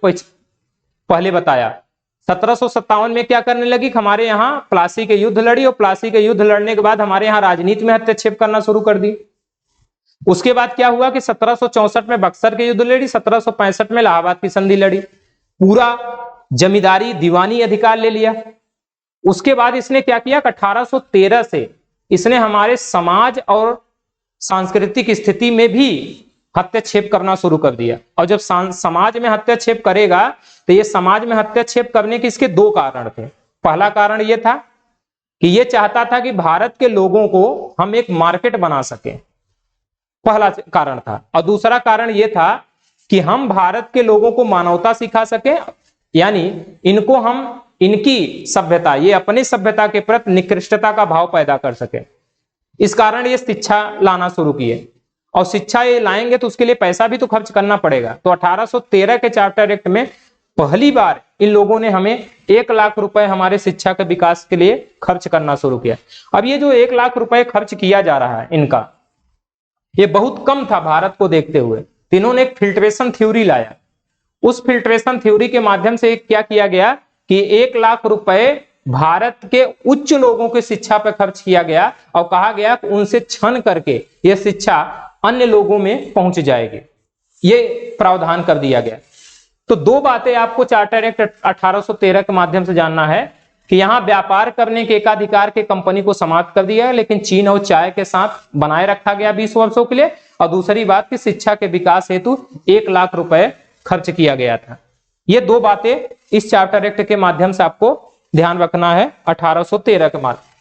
पहले बताया। 1757 में क्या करने लगी, हमारे यहाँ प्लासी के युद्ध लड़ी, और प्लासी के युद्ध लड़ने के बाद हमारे यहाँ राजनीति में हस्तक्षेप करना शुरू कर दी। उसके बाद क्या हुआ कि 1764 में बक्सर के युद्ध लड़ी, 1765 में इलाहाबाद की संधि लड़ी, पूरा जमींदारी दीवानी अधिकार ले लिया। उसके बाद इसने क्या किया, 1813 से इसने हमारे समाज और सांस्कृतिक स्थिति में भी हस्तक्षेप करना शुरू कर दिया। और जब समाज में हस्तक्षेप करेगा तो ये समाज में हस्तक्षेप करने के इसके 2 कारण थे। पहला कारण ये था कि ये चाहता था कि भारत के लोगों को हम एक मार्केट बना सकें, पहला कारण था। और दूसरा कारण ये था कि हम भारत के लोगों को मानवता सिखा सकें, यानी इनको हम इनकी सभ्यता, ये अपनी सभ्यता के प्रति निकृष्टता का भाव पैदा कर सके। इस कारण ये शिक्षा लाना शुरू किए, और शिक्षा ये लाएंगे तो उसके लिए पैसा भी तो खर्च करना पड़ेगा। तो 1813 के चार्टर एक्ट में पहली बार इन लोगों ने हमें 1 लाख रुपए हमारे शिक्षा के विकास के लिए खर्च करना शुरू किया। अब ये जो 1 लाख रुपए खर्च किया जा रहा है इनका, ये बहुत कम था भारत को देखते हुए। इन्होंने एक फिल्ट्रेशन थ्योरी लाया। उस फिल्ट्रेशन थ्योरी के माध्यम से क्या किया गया कि 1 लाख रुपए भारत के उच्च लोगों की शिक्षा पर खर्च किया गया, और कहा गया कि उनसे छन करके यह शिक्षा अन्य लोगों में पहुंच जाएगी, ये प्रावधान कर दिया गया। तो दो बातें आपको चार्टर एक्ट 1813 के माध्यम से जानना है कि यहां व्यापार करने के एकाधिकार के कंपनी को समाप्त कर दिया है, लेकिन चीन और चाय के साथ बनाए रखा गया 20 वर्षों के लिए। और दूसरी बात कि शिक्षा के विकास हेतु 1 लाख रुपए खर्च किया गया था। ये दो बातें इस चार्टर एक्ट के माध्यम से आपको ध्यान रखना है 1813 के माध्यम।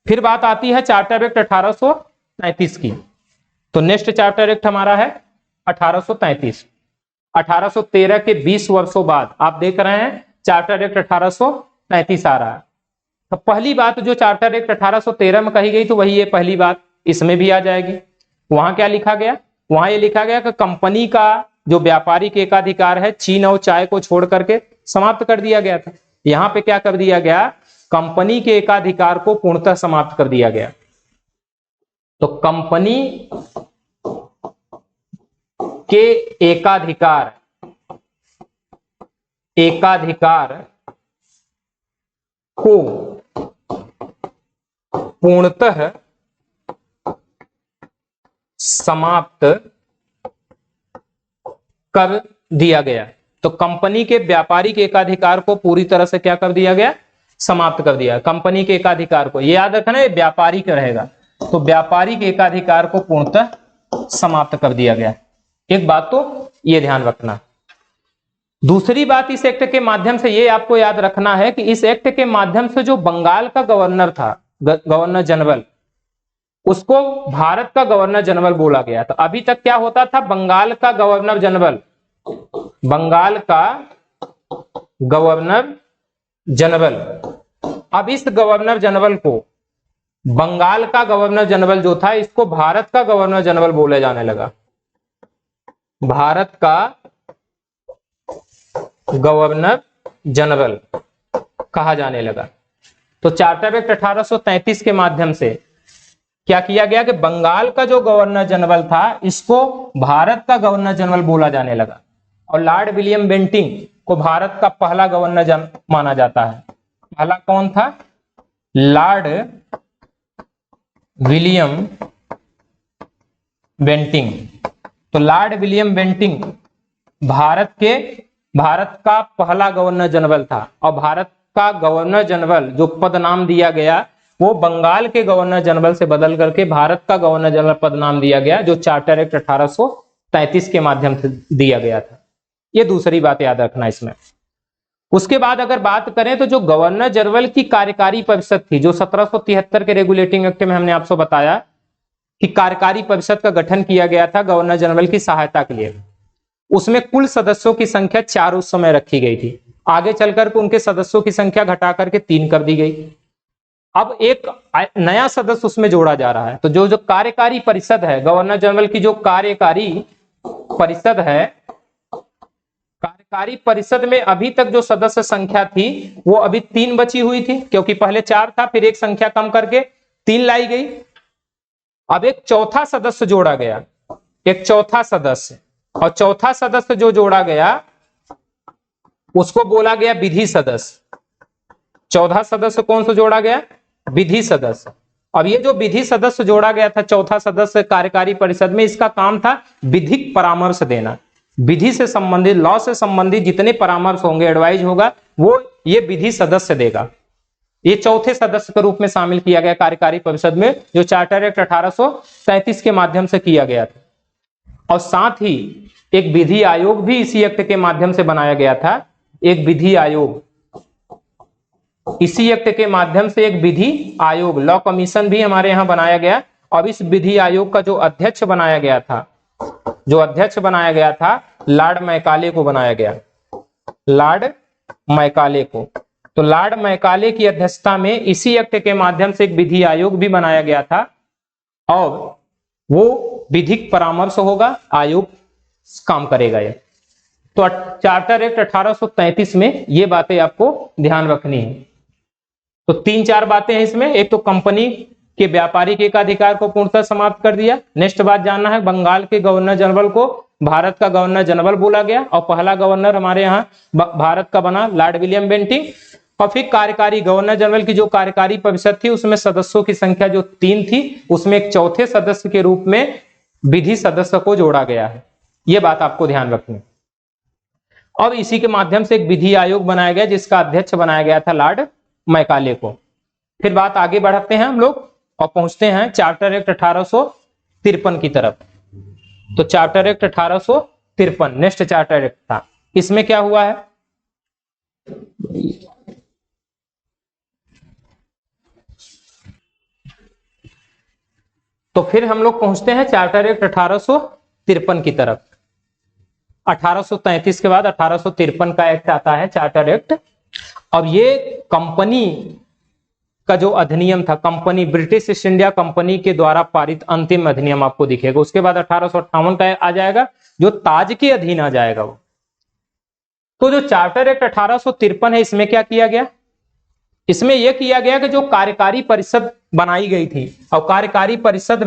फिर बात आती है चार्टर एक्ट 1833 की। तो नेक्स्ट चार्टर एक्ट हमारा है 1833। 1813 के 20 वर्षों बाद आप देख रहे हैं चार्टर एक्ट 1833 आ रहा है। तो पहली बात जो चार्टर एक्ट 1813 में कही गई तो वही ये पहली बात इसमें भी आ जाएगी। वहां क्या लिखा गया? वहां ये लिखा गया कि कंपनी का जो व्यापारिक एकाधिकार है चीन और चाय को छोड़ करके समाप्त कर दिया गया था। यहां पे क्या कर दिया गया? कंपनी के एकाधिकार को पूर्णतः समाप्त कर दिया गया। तो कंपनी के एकाधिकार को पूर्णतः समाप्त कर दिया गया। तो कंपनी के व्यापारिक एकाधिकार को पूरी तरह से क्या कर दिया गया? समाप्त कर दिया। कंपनी के एकाधिकार को, ये याद रखना, ये व्यापारिक रहेगा। तो व्यापारिक एकाधिकार को पूर्णतः समाप्त कर दिया गया। एक बात तो ये ध्यान रखना। दूसरी बात इस एक्ट के माध्यम से ये आपको याद रखना है कि इस एक्ट के माध्यम से जो बंगाल का गवर्नर था, गवर्नर जनरल, उसको भारत का गवर्नर जनरल बोला गया। तो अभी तक क्या होता था? बंगाल का गवर्नर जनरल, बंगाल का गवर्नर जनरल। अब इस गवर्नर जनरल को, बंगाल का गवर्नर जनरल जो था, इसको भारत का गवर्नर जनरल बोले जाने लगा। भारत का गवर्नर जनरल कहा जाने लगा। तो चार्टर एक्ट 1833 के माध्यम से क्या किया गया कि बंगाल का जो गवर्नर जनरल था इसको भारत का गवर्नर जनरल बोला जाने लगा। और लॉर्ड विलियम बेंटिंग को भारत का पहला गवर्नर जनरल माना जाता है। पहला कौन था? Lord William Bentinck. तो लॉर्ड विलियम बेंटिंग भारत का पहला गवर्नर जनरल था। और भारत का गवर्नर जनरल जो पद नाम दिया गया वो बंगाल के गवर्नर जनरल से बदल करके भारत का गवर्नर जनरल पद नाम दिया गया, जो चार्टर एक्ट 1833 के माध्यम से दिया गया था। ये दूसरी बात याद रखना इसमें। उसके बाद अगर बात करें तो जो गवर्नर जनरल की कार्यकारी परिषद थी, जो 1773 के रेगुलेटिंग एक्ट में हमने आपको बताया कि कार्यकारी परिषद का गठन किया गया था गवर्नर जनरल की सहायता के लिए। उसमें कुल सदस्यों की संख्या 4 उस समय रखी गई थी। आगे चलकर उनके सदस्यों की संख्या घटा करके 3 कर दी गई। अब एक नया सदस्य उसमें जोड़ा जा रहा है। तो जो कार्यकारी परिषद है, गवर्नर जनरल की जो कार्यकारी परिषद है, कार्यकारी परिषद में अभी तक जो सदस्य संख्या थी वो अभी 3 बची हुई थी, क्योंकि पहले 4 था, फिर एक संख्या कम करके 3 लाई गई। अब एक चौथा सदस्य जोड़ा गया, एक चौथा सदस्य। और चौथा सदस्य जो जोड़ा गया उसको बोला गया विधि सदस्य। चौथा सदस्य कौन सा जोड़ा गया? विधि सदस्य। अब ये जो विधि सदस्य जोड़ा गया था, चौथा सदस्य कार्यकारी परिषद में, इसका काम था विधिक परामर्श देना। विधि से संबंधित, लॉ से संबंधित जितने परामर्श होंगे, एडवाइज होगा, वो ये विधि सदस्य देगा। ये चौथे सदस्य के रूप में शामिल किया गया कार्यकारी परिषद में, जो चार्टर एक्ट 1833 के माध्यम से किया गया था। और साथ ही एक विधि आयोग भी इसी एक्ट के माध्यम से बनाया गया था। एक विधि आयोग, इसी एक्ट के माध्यम से एक विधि आयोग, लॉ कमीशन भी हमारे यहाँ बनाया गया। अब इस विधि आयोग का जो अध्यक्ष बनाया गया था, लॉर्ड मैकाले को बनाया गया, लॉर्ड मैकाले को। तो लॉर्ड मैकाले की अध्यक्षता में इसी एक्ट के माध्यम से एक विधि आयोग भी बनाया गया था और वो विधिक परामर्श होगा, आयोग काम करेगा ये। तो चार्टर एक्ट 1833 में ये बातें आपको ध्यान रखनी है। तो 3-4 बातें हैं इसमें। एक तो कंपनी के व्यापारिक एकाधिकार को पूर्णतः समाप्त कर दिया। नेक्स्ट बात जानना है, बंगाल के गवर्नर जनरल को भारत का गवर्नर जनरल बोला गया और पहला गवर्नर हमारे यहाँ भारत का बना लॉर्ड विलियम बेंटिंक। और फिर कार्यकारी गवर्नर जनरल की जो कार्यकारी परिषद थी उसमें सदस्यों की संख्या जो 3 थी, उसमें एक चौथे सदस्य के रूप में विधि सदस्य को जोड़ा गया है। यह बात आपको ध्यान रखनी। अब इसी के माध्यम से एक विधि आयोग बनाया गया जिसका अध्यक्ष बनाया गया था लॉर्ड मैकाले को। फिर बात आगे बढ़ाते हैं हम लोग और पहुंचते हैं चार्टर एक्ट 1853 की तरफ। तो charter act 1853 next charter act था। इसमें क्या हुआ है, तो फिर हम लोग पहुंचते हैं चार्टर एक्ट 1853 की तरफ। 1833 के बाद 1853 का एक्ट आता है, चार्टर एक्ट। अब ये कंपनी का जो अधिनियम था, company British east India company के द्वारा पारित अंतिम अधिनियम आपको दिखेगा। उसके बाद 1858 का आ जाएगा जो ताज के अधीन आ जाएगा वो। तो जो चार्टर एक्ट 1853 है, इसमें क्या किया गया, इसमें यह किया गया कि जो कार्यकारी परिषद बनाई गई थी और कार्यकारी परिषद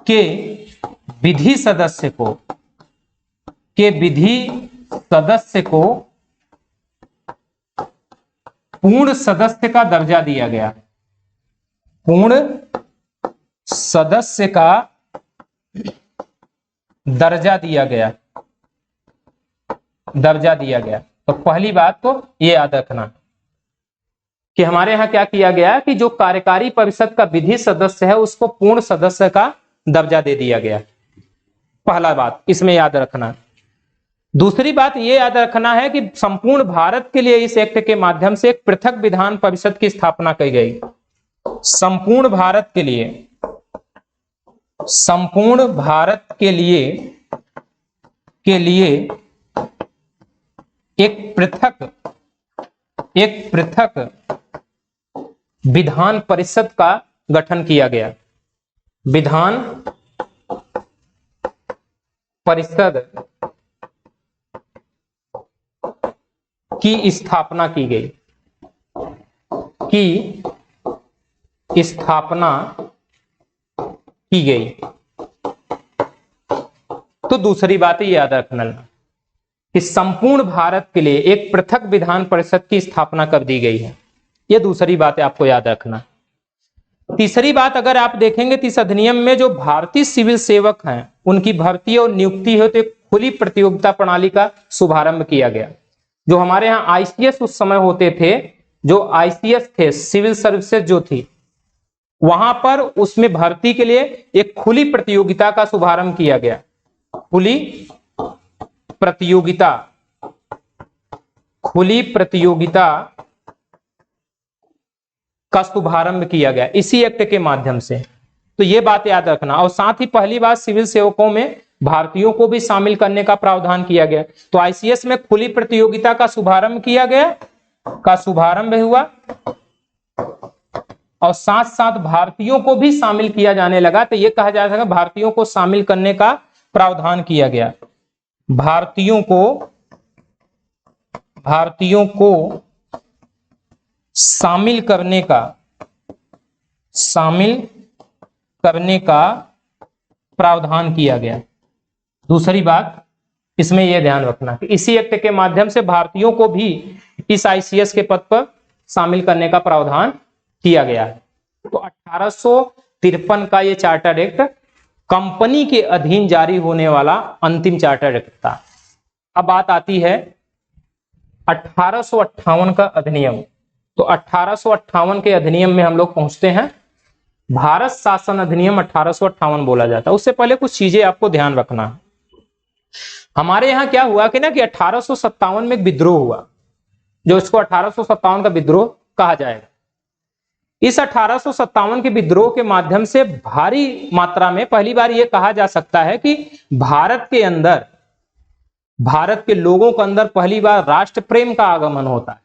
के विधि सदस्य को पूर्ण सदस्य का दर्जा दिया गया। पूर्ण सदस्य का दर्जा दिया गया। तो पहली बात तो ये याद रखना कि हमारे यहां क्या किया गया कि जो कार्यकारी परिषद का विधि सदस्य है उसको पूर्ण सदस्य का दर्जा दे दिया गया। पहला बात इसमें याद रखना। दूसरी बात ये याद रखना है कि संपूर्ण भारत के लिए इस एक्ट के माध्यम से एक पृथक विधान परिषद की स्थापना की गई। संपूर्ण भारत के लिए एक पृथक विधान परिषद का गठन किया गया। विधान परिषद की स्थापना की गई। तो दूसरी बात ये याद रखना कि संपूर्ण भारत के लिए एक पृथक विधान परिषद की स्थापना कर दी गई है। ये दूसरी बात आपको याद रखना। तीसरी बात अगर आप देखेंगे तो इस अधिनियम में जो भारतीय सिविल सेवक हैं उनकी भर्ती और नियुक्ति हो तो खुली प्रतियोगिता प्रणाली का शुभारंभ किया गया। जो हमारे यहाँ आईसीएस उस समय होते थे, जो आईसीएस थे सिविल सर्विसेज जो थी, वहां पर उसमें भर्ती के लिए एक खुली प्रतियोगिता का शुभारंभ किया गया। खुली प्रतियोगिता का शुभारंभ किया गया इसी एक्ट के माध्यम से। तो ये बात याद रखना। और साथ ही पहली बार सिविल सेवकों में भारतीयों को भी शामिल करने का प्रावधान किया गया। तो आईसीएस में खुली प्रतियोगिता का शुभारंभ हुआ और साथ साथ भारतीयों को भी शामिल किया जाने लगा। तो ये कहा जा सकता है भारतीयों को शामिल करने का प्रावधान किया गया। भारतीयों को शामिल करने का प्रावधान किया गया। दूसरी बात इसमें यह ध्यान रखना कि इसी एक्ट के माध्यम से भारतीयों को भी इस आईसीएस के पद पर शामिल करने का प्रावधान किया गया है। तो 1853 का यह चार्टर एक्ट कंपनी के अधीन जारी होने वाला अंतिम चार्टर एक्ट था। अब बात आती है 1858 का अधिनियम। तो 1858 के अधिनियम में हम लोग पहुंचते हैं। भारत शासन अधिनियम 1858 बोला जाता है। उससे पहले कुछ चीजें आपको ध्यान रखना है। हमारे यहाँ क्या हुआ कि 1857 में एक विद्रोह हुआ, जो इसको 1857 का विद्रोह कहा जाएगा। इस 1857 के विद्रोह के माध्यम से भारी मात्रा में पहली बार यह कहा जा सकता है कि भारत के अंदर, भारत के लोगों के अंदर पहली बार राष्ट्र प्रेम का आगमन होता है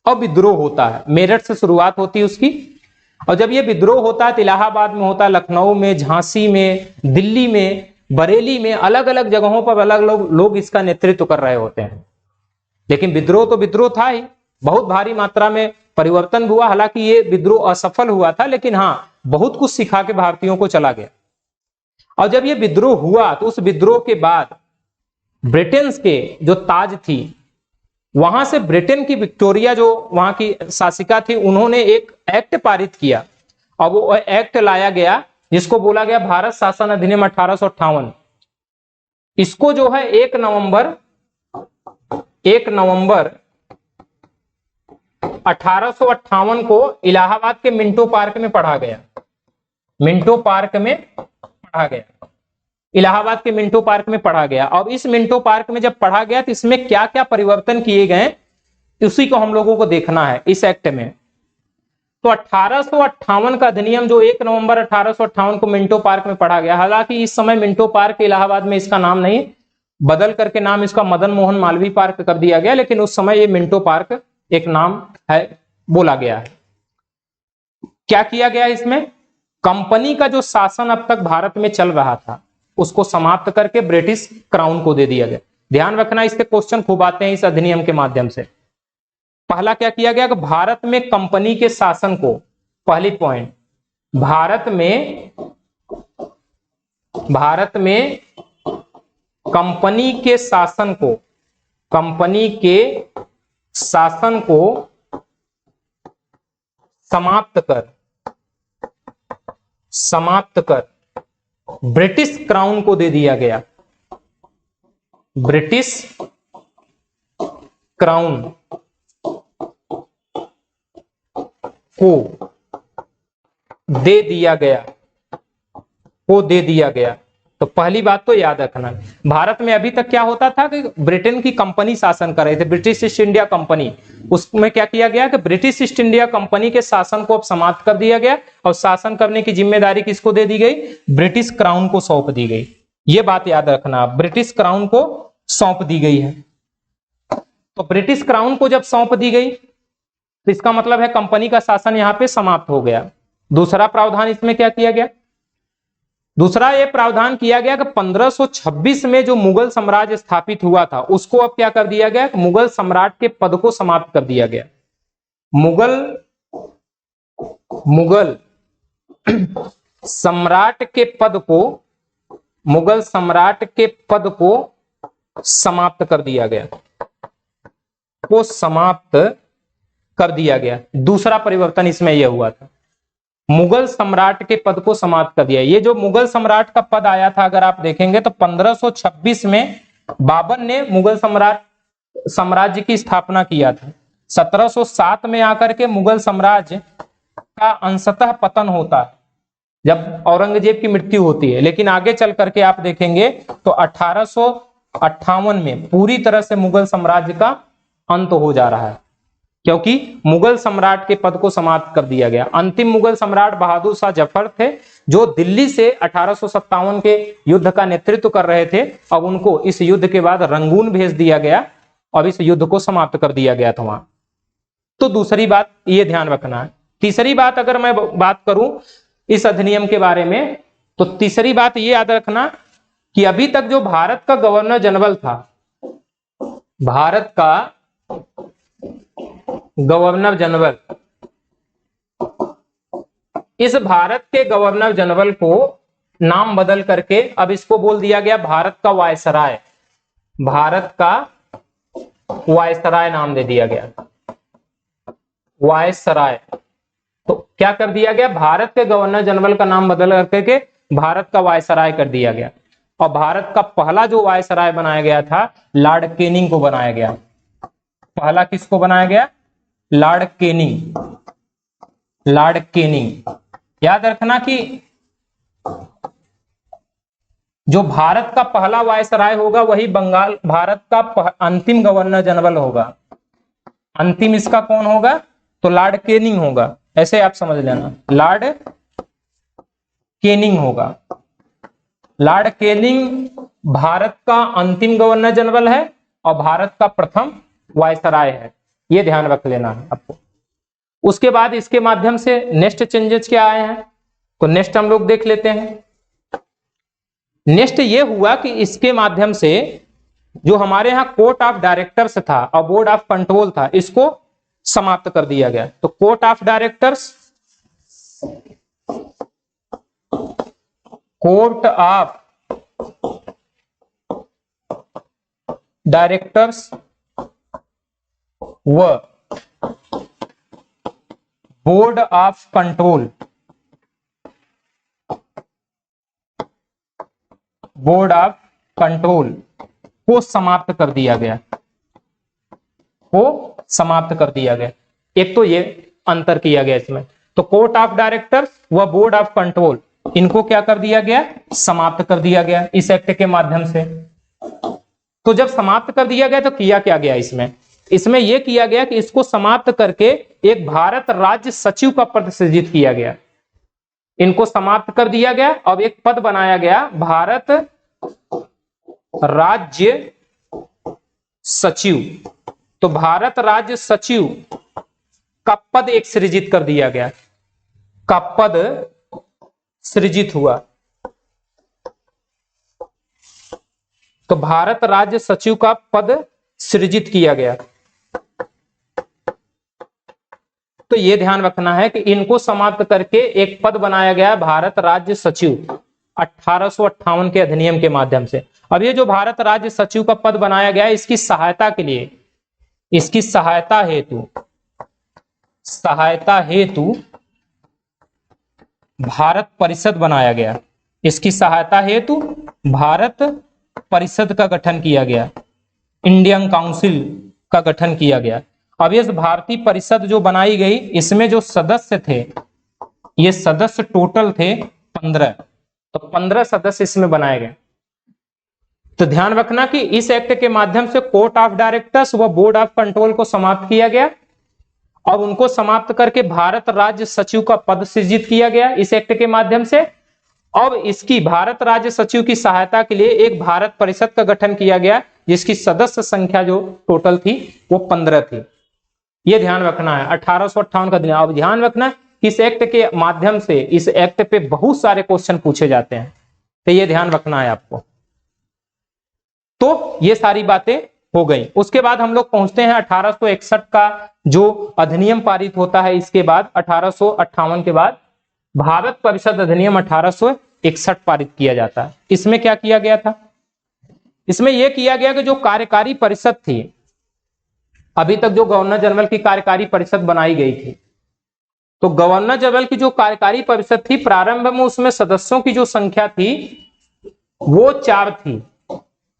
और विद्रोह होता है। मेरठ से शुरुआत होती है उसकी, और जब यह विद्रोह होता है तो इलाहाबाद में होता है, लखनऊ में, झांसी में, दिल्ली में, बरेली में, अलग अलग जगहों पर अलग लोग इसका नेतृत्व कर रहे होते हैं। लेकिन विद्रोह तो विद्रोह था ही, बहुत भारी मात्रा में परिवर्तन हुआ। हालांकि ये विद्रोह असफल हुआ था, लेकिन हाँ, बहुत कुछ सिखा के भारतीयों को चला गया। और जब ये विद्रोह हुआ तो उस विद्रोह के बाद ब्रिटेन के जो ताज थी, वहां से ब्रिटेन की विक्टोरिया जो वहां की शासिका थी, उन्होंने एक एक्ट पारित किया और वो एक्ट लाया गया जिसको बोला गया भारत शासन अधिनियम 1858। इसको जो है 1 नवंबर 1858 को इलाहाबाद के मिंटो पार्क में पढ़ा गया। मिंटो पार्क में पढ़ा गया, इलाहाबाद के मिंटो पार्क में पढ़ा गया। और इस मिंटो पार्क में जब पढ़ा गया तो इसमें क्या क्या परिवर्तन किए गए उसी को हम लोगों को देखना है इस एक्ट में। तो 1858 का अधिनियम जो 1 नवंबर 1858 को मिंटो पार्क में पढ़ा गया, हालांकि इस समय मिंटो पार्क इलाहाबाद में इसका नाम नहीं, बदल करके नाम इसका मदन मोहन मालवीय पार्क कर दिया गया, लेकिन उस समय ये मिंटो पार्क एक नाम है, बोला गया है। क्या किया गया इसमें? कंपनी का जो शासन अब तक भारत में चल रहा था उसको समाप्त करके ब्रिटिश क्राउन को दे दिया गया। ध्यान रखना, इसके क्वेश्चन खूब आते हैं इस अधिनियम के माध्यम से। पहला क्या किया गया कि भारत में कंपनी के शासन को, पहली पॉइंट, भारत में कंपनी के शासन को समाप्त कर ब्रिटिश क्राउन को दे दिया गया। ब्रिटिश क्राउन को दे दिया गया। तो पहली बात तो याद रखना, भारत में अभी तक क्या होता था कि ब्रिटेन की कंपनी शासन कर रहे थे, ब्रिटिश ईस्ट इंडिया कंपनी। उसमें क्या किया गया कि ब्रिटिश ईस्ट इंडिया कंपनी के शासन को अब समाप्त कर दिया गया और शासन करने की जिम्मेदारी किसको दे दी गई? ब्रिटिश क्राउन को सौंप दी गई। ये बात याद रखना, ब्रिटिश क्राउन को सौंप दी गई है। तो ब्रिटिश क्राउन को जब सौंप दी गई तो इसका मतलब है कंपनी का शासन यहां पे समाप्त हो गया। दूसरा प्रावधान इसमें क्या किया गया? दूसरा ये प्रावधान किया गया कि 1526 में जो मुगल साम्राज्य स्थापित हुआ था उसको अब क्या कर दिया गया? मुगल सम्राट के पद को समाप्त कर दिया गया। मुगल सम्राट के पद को समाप्त कर दिया गया, वो समाप्त कर दिया गया। दूसरा परिवर्तन इसमें यह हुआ था, मुगल सम्राट के पद को समाप्त कर दिया। ये जो मुगल सम्राट का पद आया था, अगर आप देखेंगे तो 1526 में बाबर ने मुगल साम्राज्य की स्थापना किया था। 1707 में आकर के मुगल साम्राज्य का अंशतः पतन होता है जब औरंगजेब की मृत्यु होती है, लेकिन आगे चल करके आप देखेंगे तो 1858 में पूरी तरह से मुगल साम्राज्य का अंत हो जा रहा है, क्योंकि मुगल सम्राट के पद को समाप्त कर दिया गया। अंतिम मुगल सम्राट बहादुर शाह जफर थे, जो दिल्ली से 1857 के युद्ध का नेतृत्व कर रहे थे। अब उनको इस युद्ध के बाद रंगून भेज दिया गया और इस युद्ध को समाप्त कर दिया गया था वहां। तो दूसरी बात ये ध्यान रखना है। तीसरी बात अगर मैं बात करूं इस अधिनियम के बारे में, तो तीसरी बात ये याद रखना कि अभी तक जो भारत का गवर्नर जनरल था, भारत का गवर्नर जनरल, इस भारत के गवर्नर जनरल को नाम बदल करके अब इसको बोल दिया गया भारत का वायसराय। भारत का वायसराय नाम दे दिया गया, वायसराय। तो क्या कर दिया गया? भारत के गवर्नर जनरल का नाम बदल करके भारत का वायसराय कर दिया गया। और भारत का पहला जो वायसराय बनाया गया था, लॉर्ड कैनिंग को बनाया गया। पहला किसको बनाया गया? Lord Canning. लॉर्ड केनिंग, याद रखना कि जो भारत का पहला वायसराय होगा वही बंगाल भारत का अंतिम गवर्नर जनरल होगा। अंतिम इसका कौन होगा? तो लॉर्ड केनिंग होगा, ऐसे आप समझ लेना, लॉर्ड केनिंग होगा। लॉर्ड केनिंग भारत का अंतिम गवर्नर जनरल है और भारत का प्रथम वायसराय है, ये ध्यान रख लेना है आपको। उसके बाद इसके माध्यम से नेक्स्ट चेंजेस क्या आए हैं, तो नेक्स्ट हम लोग देख लेते हैं। नेक्स्ट ये हुआ कि इसके माध्यम से जो हमारे यहाँ कोर्ट ऑफ डायरेक्टर्स था और बोर्ड ऑफ कंट्रोल था, इसको समाप्त कर दिया गया। तो court of directors, court of directors व board of control, board of control को समाप्त कर दिया गया, को समाप्त कर दिया गया। एक तो ये अंतर किया गया इसमें, तो कोर्ट ऑफ डायरेक्टर्स व बोर्ड ऑफ कंट्रोल इनको क्या कर दिया गया? समाप्त कर दिया गया इस एक्ट के माध्यम से। तो जब समाप्त कर दिया गया तो किया क्या गया इसमें? इसमें यह किया गया कि इसको समाप्त करके एक भारत राज्य सचिव का पद सृजित किया गया। इनको समाप्त कर दिया गया, अब एक पद बनाया गया भारत राज्य सचिव। तो भारत राज्य सचिव का पद एक सृजित कर दिया गया, का पद सृजित हुआ। तो भारत राज्य सचिव का पद सृजित किया गया। तो यह ध्यान रखना है कि इनको समाप्त करके एक पद बनाया गया भारत राज्य सचिव 1858 के अधिनियम के माध्यम से। अब ये जो भारत राज्य सचिव का पद बनाया गया, इसकी सहायता के लिए, इसकी सहायता हेतु भारत परिषद बनाया गया। इसकी सहायता हेतु भारत परिषद का गठन किया गया, इंडियन काउंसिल का गठन किया गया। अब इस भारतीय परिषद जो बनाई गई, इसमें जो सदस्य थे, ये सदस्य टोटल थे 15। तो 15 सदस्य इसमें बनाए गए। तो ध्यान रखना कि इस एक्ट के माध्यम से कोर्ट ऑफ डायरेक्टर्स व बोर्ड ऑफ कंट्रोल को समाप्त किया गया और उनको समाप्त करके भारत राज्य सचिव का पद सृजित किया गया इस एक्ट के माध्यम से। अब इसकी भारत राज्य सचिव की सहायता के लिए एक भारत परिषद का गठन किया गया, जिसकी सदस्य संख्या जो टोटल थी वो 15 थी। यह ध्यान रखना है 1858 का दिन। अब ध्यान रखना कि इस एक्ट के माध्यम से, इस एक्ट पे बहुत सारे क्वेश्चन पूछे जाते हैं, तो यह ध्यान रखना है आपको। तो ये सारी बातें हो गई। उसके बाद हम लोग पहुंचते हैं 1861 का जो अधिनियम पारित होता है। इसके बाद 1858 के बाद भारत परिषद अधिनियम 1861 पारित किया जाता है। इसमें क्या किया गया था? इसमें यह किया गया कि जो कार्यकारी परिषद थी, अभी तक जो गवर्नर जनरल की कार्यकारी परिषद बनाई गई थी, तो गवर्नर जनरल की जो कार्यकारी परिषद थी, प्रारंभ में उसमें सदस्यों की जो संख्या थी वो 4 थी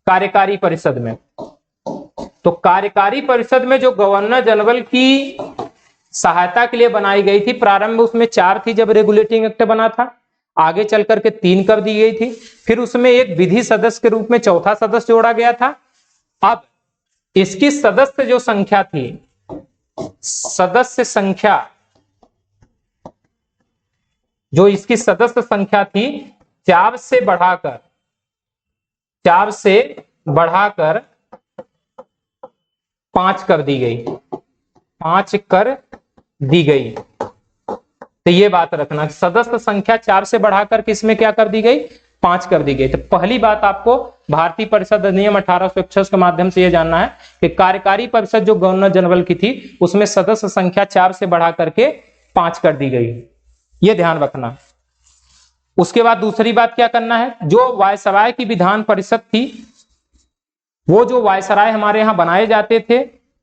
कार्यकारी परिषद में। तो कार्यकारी परिषद में जो गवर्नर जनरल की सहायता के लिए बनाई गई थी, प्रारंभ में उसमें 4 थी जब रेगुलेटिंग एक्ट बना था, आगे चल करके 3 कर दी गई थी। फिर उसमें एक विधि सदस्य के रूप में चौथा सदस्य जोड़ा गया था। अब इसकी सदस्य जो संख्या थी, सदस्य संख्या जो इसकी सदस्य संख्या थी 4 से बढ़ाकर 5 कर दी गई, 5 कर दी गई। तो ये बात रखना, सदस्य संख्या 4 से बढ़ाकर किसमें क्या कर दी गई? 5 कर दी गई। तो पहली बात आपको भारतीय परिषद अधिनियम 1861 के माध्यम से यह जानना है कि कार्यकारी परिषद जो गवर्नर जनरल की थी, उसमें सदस्य संख्या 4 से बढ़ा करके 5 कर दी गई, यह ध्यान रखना। उसके बाद दूसरी बात क्या करना है, जो वायसराय की विधान परिषद थी, वो जो वायसराय हमारे यहां बनाए जाते थे,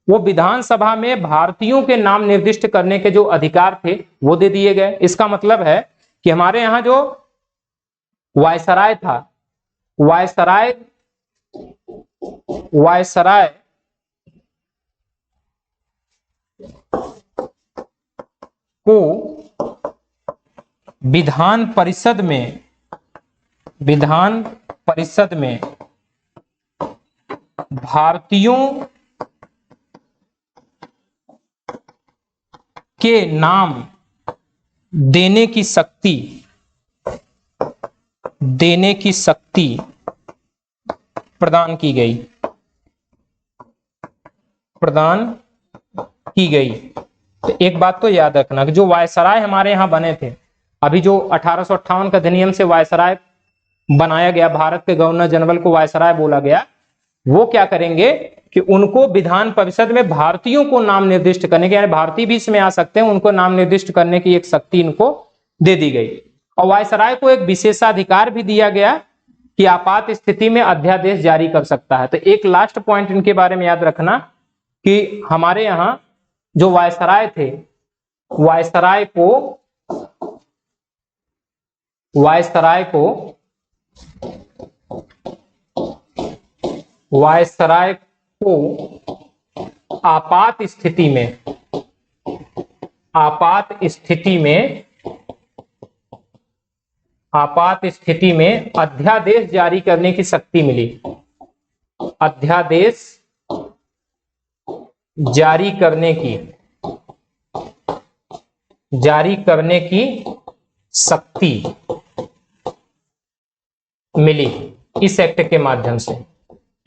वो विधानसभा में भारतीयों के नाम निर्दिष्ट करने के जो अधिकार थे वो दे दिए गए। इसका मतलब है कि हमारे यहां जो वायसराय था, वायसराय को विधान परिषद में भारतीयों के नाम देने की शक्ति प्रदान की गई। तो एक बात तो याद रखना कि जो वायसराय हमारे यहाँ बने थे, अभी जो 1858 का अधिनियम से वायसराय बनाया गया, भारत के गवर्नर जनरल को वायसराय बोला गया, वो क्या करेंगे कि उनको विधान परिषद में भारतीयों को नाम निर्दिष्ट करने के, यानी भारतीय भी इसमें आ सकते हैं, उनको नाम निर्दिष्ट करने की एक शक्ति इनको दे दी गई। और वायसराय को एक विशेषाधिकार भी दिया गया कि आपात स्थिति में अध्यादेश जारी कर सकता है। तो एक लास्ट पॉइंट इनके बारे में याद रखना कि हमारे यहाँ जो वायसराय थे, वायसराय को आपात स्थिति में अध्यादेश जारी करने की शक्ति मिली। अध्यादेश जारी करने की शक्ति मिली इस एक्ट के माध्यम से।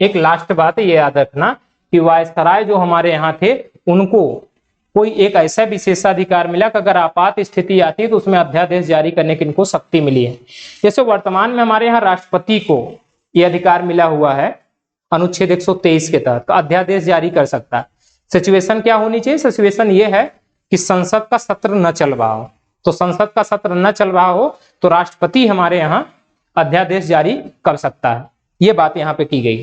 एक लास्ट बात है ये याद रखना कि वायसराय जो हमारे यहाँ थे, उनको कोई एक ऐसा विशेषाधिकार मिला कि अगर आपात स्थिति आती है तो उसमें अध्यादेश जारी करने की इनको शक्ति मिली है। जैसे वर्तमान में हमारे यहाँ राष्ट्रपति को यह अधिकार मिला हुआ है अनुच्छेद 123 के तहत, तो अध्यादेश जारी कर सकता है। सिचुएशन क्या होनी चाहिए? सिचुएशन ये है कि संसद का सत्र न चल रहा हो, तो संसद का सत्र न चल रहा हो तो राष्ट्रपति हमारे यहाँ अध्यादेश जारी कर सकता है। ये बात यहाँ पे की गई।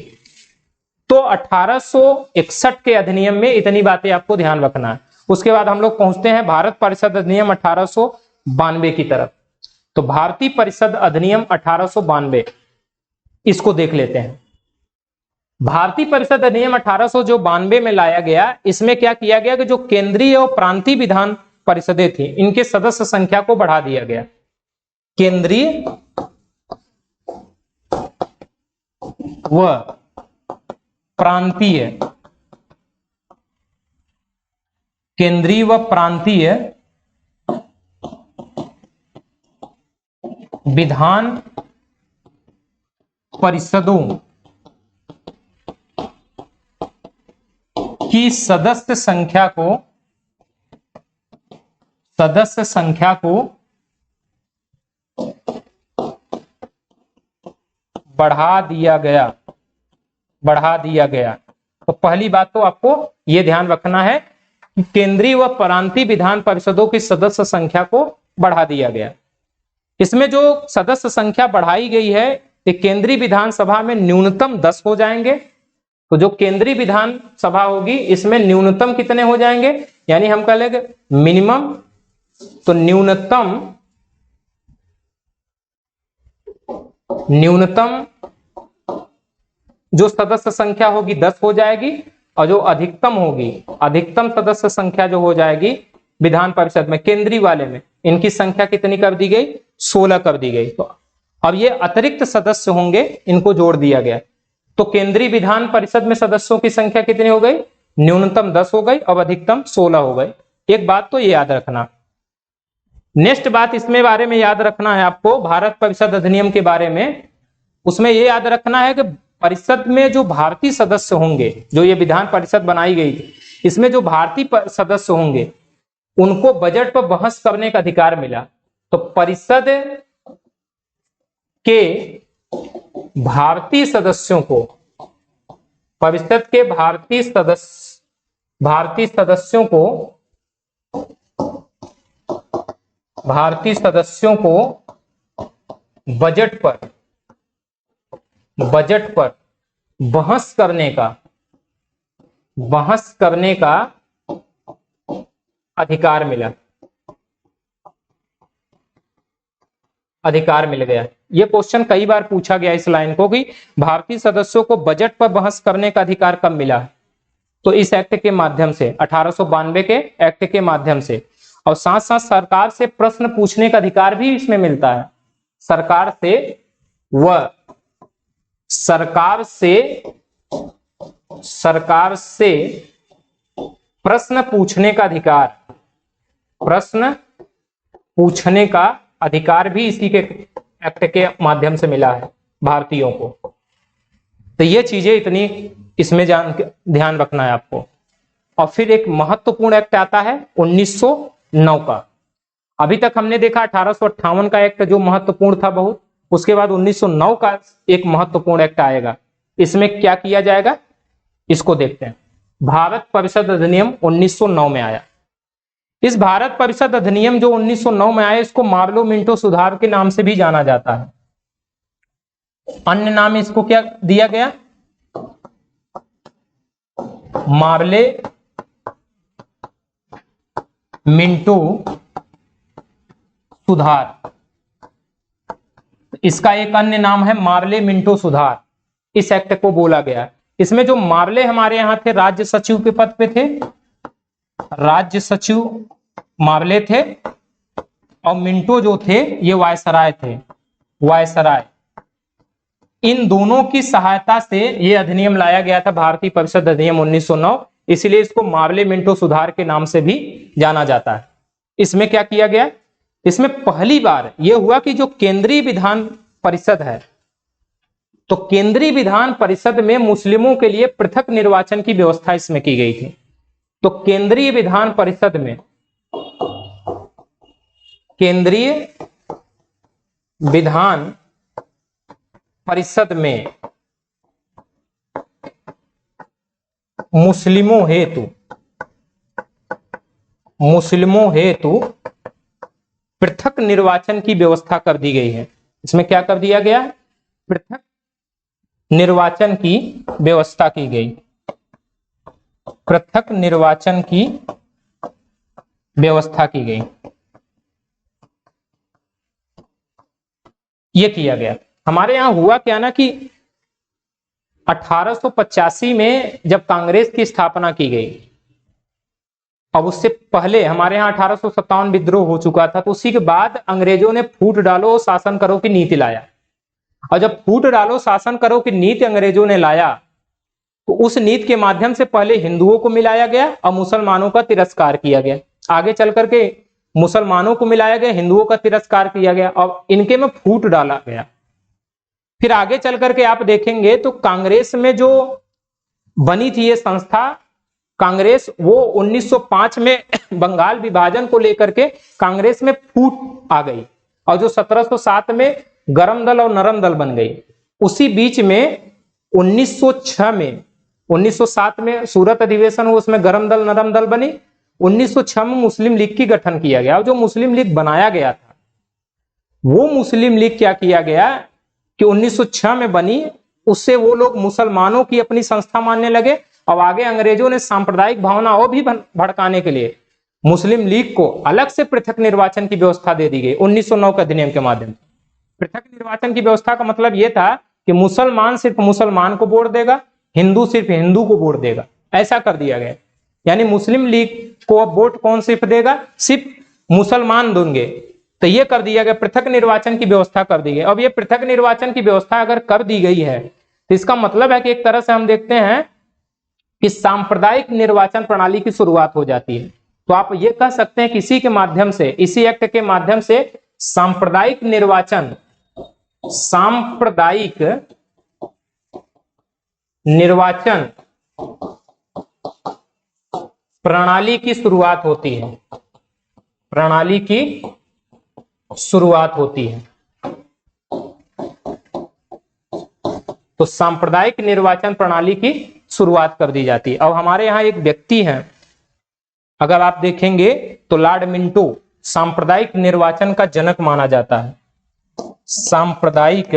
तो 1861 के अधिनियम में इतनी बातें आपको ध्यान रखना है। उसके बाद हम लोग पहुंचते हैं भारत परिषद अधिनियम 1892 की तरफ। तो भारतीय परिषद अधिनियम 1892 इसको देख लेते हैं। भारतीय परिषद अधिनियम 1892 में लाया गया, इसमें क्या किया गया कि जो केंद्रीय और प्रांतीय विधान परिषदें थी, इनके सदस्य संख्या को बढ़ा दिया गया। केंद्रीय व प्रांतीय विधान परिषदों की सदस्य संख्या को बढ़ा दिया गया। तो पहली बात तो आपको यह ध्यान रखना है कि केंद्रीय व प्रांतीय विधान परिषदों की सदस्य संख्या को बढ़ा दिया गया। इसमें जो सदस्य संख्या बढ़ाई गई है, केंद्रीय विधानसभा में न्यूनतम 10 हो जाएंगे। तो जो केंद्रीय विधानसभा होगी इसमें न्यूनतम कितने हो जाएंगे, यानी हम कह लेंगे मिनिमम, तो न्यूनतम जो सदस्य संख्या होगी 10 हो जाएगी, और जो अधिकतम सदस्य संख्या जो हो जाएगी विधान परिषद में, केंद्रीय वाले में, इनकी संख्या कितनी कर दी गई? 16 कर दी गई। तो अब ये अतिरिक्त सदस्य होंगे, इनको जोड़ दिया गया। तो केंद्रीय विधान परिषद में सदस्यों की संख्या कितनी हो गई? न्यूनतम 10 हो गई, अब अधिकतम 16 हो गई। एक बात तो ये याद रखना। नेक्स्ट बात इसमें बारे में याद रखना है आपको, भारत परिषद अधिनियम के बारे में। उसमें ये याद रखना है कि परिषद में जो भारतीय सदस्य होंगे, जो ये विधान परिषद बनाई गई थी, इसमें जो भारतीय सदस्य होंगे उनको बजट पर बहस करने का अधिकार मिला। तो परिषद के भारतीय सदस्यों को, परिषद के भारतीय सदस्यों को बजट पर बहस करने का अधिकार मिल गया। ये क्वेश्चन कई बार पूछा गया इस लाइन को कि भारतीय सदस्यों को बजट पर बहस करने का अधिकार कब मिला? तो इस एक्ट के माध्यम से, 1892 के एक्ट के माध्यम से। और साथ साथ सरकार से प्रश्न पूछने का अधिकार भी इसमें मिलता है। सरकार से प्रश्न पूछने का अधिकार, प्रश्न पूछने का अधिकार भी इसी के एक्ट के माध्यम से मिला है भारतीयों को। तो ये चीजें इतनी इसमें ध्यान रखना है आपको। और फिर एक महत्वपूर्ण एक्ट आता है 1909 का। अभी तक हमने देखा 1858 का एक्ट जो महत्वपूर्ण था बहुत, उसके बाद 1909 का एक महत्वपूर्ण एक्ट आएगा। इसमें क्या किया जाएगा इसको देखते हैं। भारत परिषद अधिनियम 1909 में आया। इस भारत परिषद अधिनियम जो 1909 में आया, इसको मार्लो मिंटो सुधार के नाम से भी जाना जाता है। अन्य नाम इसको क्या दिया गया, मार्ले मिंटो सुधार। इसका एक अन्य नाम है मार्ले मिंटो सुधार। इस एक्ट को बोला गया। इसमें जो मार्ले हमारे यहां थे राज्य सचिव के पद पे थे, राज्य सचिव मार्ले थे, और मिंटो जो थे ये वायसराय थे, वायसराय। इन दोनों की सहायता से ये अधिनियम लाया गया था, भारतीय परिषद अधिनियम 1909। इसलिए इसको मार्ले मिंटो सुधार के नाम से भी जाना जाता है। इसमें क्या किया गया, इसमें पहली बार यह हुआ कि जो केंद्रीय विधान परिषद है, तो केंद्रीय विधान परिषद में मुस्लिमों के लिए पृथक निर्वाचन की व्यवस्था इसमें की गई थी। तो केंद्रीय विधान परिषद में, केंद्रीय विधान परिषद में मुस्लिमों हेतु पृथक निर्वाचन की व्यवस्था कर दी गई है। इसमें क्या कर दिया गया, पृथक निर्वाचन की व्यवस्था की गई, पृथक निर्वाचन की व्यवस्था की गई। यह किया गया। हमारे यहां हुआ क्या ना कि 1885 में जब कांग्रेस की स्थापना की गई, अब उससे पहले हमारे यहाँ 1857 विद्रोह हो चुका था। तो उसी के बाद अंग्रेजों ने फूट डालो शासन करो की नीति लाया। और जब फूट डालो शासन करो की नीति अंग्रेजों ने लाया, तो उस नीति के माध्यम से पहले हिंदुओं को मिलाया गया और मुसलमानों का तिरस्कार किया गया। आगे चल करके मुसलमानों को मिलाया गया, हिंदुओं का तिरस्कार किया गया और इनके में फूट डाला गया। फिर आगे चल करके आप देखेंगे तो कांग्रेस में जो बनी थी ये संस्था कांग्रेस, वो 1905 में बंगाल विभाजन को लेकर के कांग्रेस में फूट आ गई और जो 1707 में गरम दल और नरम दल बन गई। उसी बीच में 1906 में, 1907 में सूरत अधिवेशन हुआ, उसमें गरम दल नरम दल बनी। 1906 में मुस्लिम लीग की गठन किया गया और जो मुस्लिम लीग बनाया गया था, वो मुस्लिम लीग क्या किया गया कि 1906 में बनी, उससे वो लोग मुसलमानों की अपनी संस्था मानने लगे और आगे अंग्रेजों ने सांप्रदायिक भावना और भी भड़काने के लिए मुस्लिम लीग को अलग से पृथक निर्वाचन की व्यवस्था दे दी गई 1909 के अधिनियम के माध्यम से। पृथक निर्वाचन की व्यवस्था का मतलब यह था कि मुसलमान सिर्फ मुसलमान को वोट देगा, हिंदू सिर्फ हिंदू को वोट देगा, ऐसा कर दिया गया। यानी मुस्लिम लीग को अब वोट कौन सिर्फ देगा, सिर्फ मुसलमान देंगे। तो ये कर दिया गया, पृथक निर्वाचन की व्यवस्था कर दी गई। अब ये पृथक निर्वाचन की व्यवस्था अगर कर दी गई है तो इसका मतलब है कि एक तरह से हम देखते हैं कि सांप्रदायिक निर्वाचन प्रणाली की शुरुआत हो जाती है। तो आप ये कह सकते हैं कि इसी के माध्यम से, इसी एक्ट के माध्यम से सांप्रदायिक निर्वाचन, सांप्रदायिक निर्वाचन प्रणाली की शुरुआत होती है, प्रणाली की शुरुआत होती है। तो सांप्रदायिक निर्वाचन प्रणाली की शुरुआत कर दी जाती है। अब हमारे यहां एक व्यक्ति हैं, अगर आप देखेंगे तो लॉर्ड मिंटो सांप्रदायिक निर्वाचन का जनक माना जाता है। सांप्रदायिक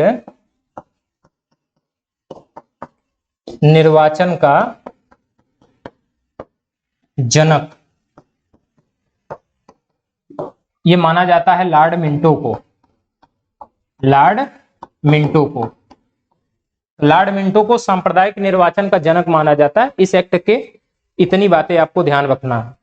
निर्वाचन का जनक ये माना जाता है लॉर्ड मिंटो को, लॉर्ड मिंटो को। लॉर्ड मिंटो को सांप्रदायिक निर्वाचन का जनक माना जाता है। इस एक्ट के इतनी बातें आपको ध्यान रखना है,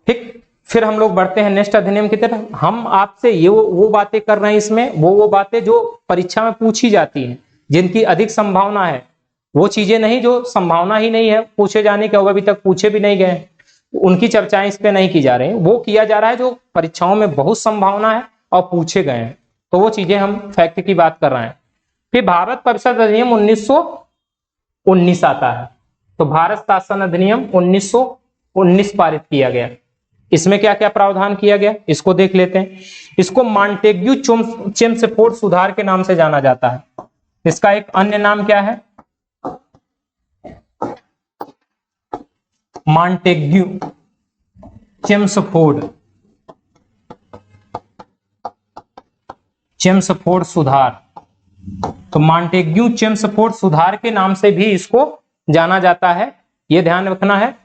ठीक। फिर हम लोग बढ़ते हैं नेक्स्ट अधिनियम की तरफ। हम आपसे ये वो बातें कर रहे हैं इसमें, वो बातें जो परीक्षा में पूछी जाती हैं, जिनकी अधिक संभावना है, वो चीजें नहीं जो संभावना ही नहीं है पूछे जाने के, अभी तक पूछे भी नहीं गए, उनकी चर्चाएं इस पे नहीं की जा रही, वो किया जा रहा है जो परीक्षाओं में बहुत संभावना है और पूछे गए हैं, तो वो चीजें हम फैक्ट की बात कर रहे हैं। फिर भारत परिषद अधिनियम 1919 आता है, तो भारत शासन अधिनियम 1919 पारित किया गया। इसमें क्या क्या प्रावधान किया गया इसको देख लेते हैं। इसको मॉन्टेग्यू चेम्सफोर्ड सुधार के नाम से जाना जाता है। इसका एक अन्य नाम क्या है? मॉन्टेग्यू चेम्सफोर्ड सुधार। तो मॉन्टेग्यू चेम्सफोर्ड सुधार के नाम से भी इसको जाना जाता है, यह ध्यान रखना है।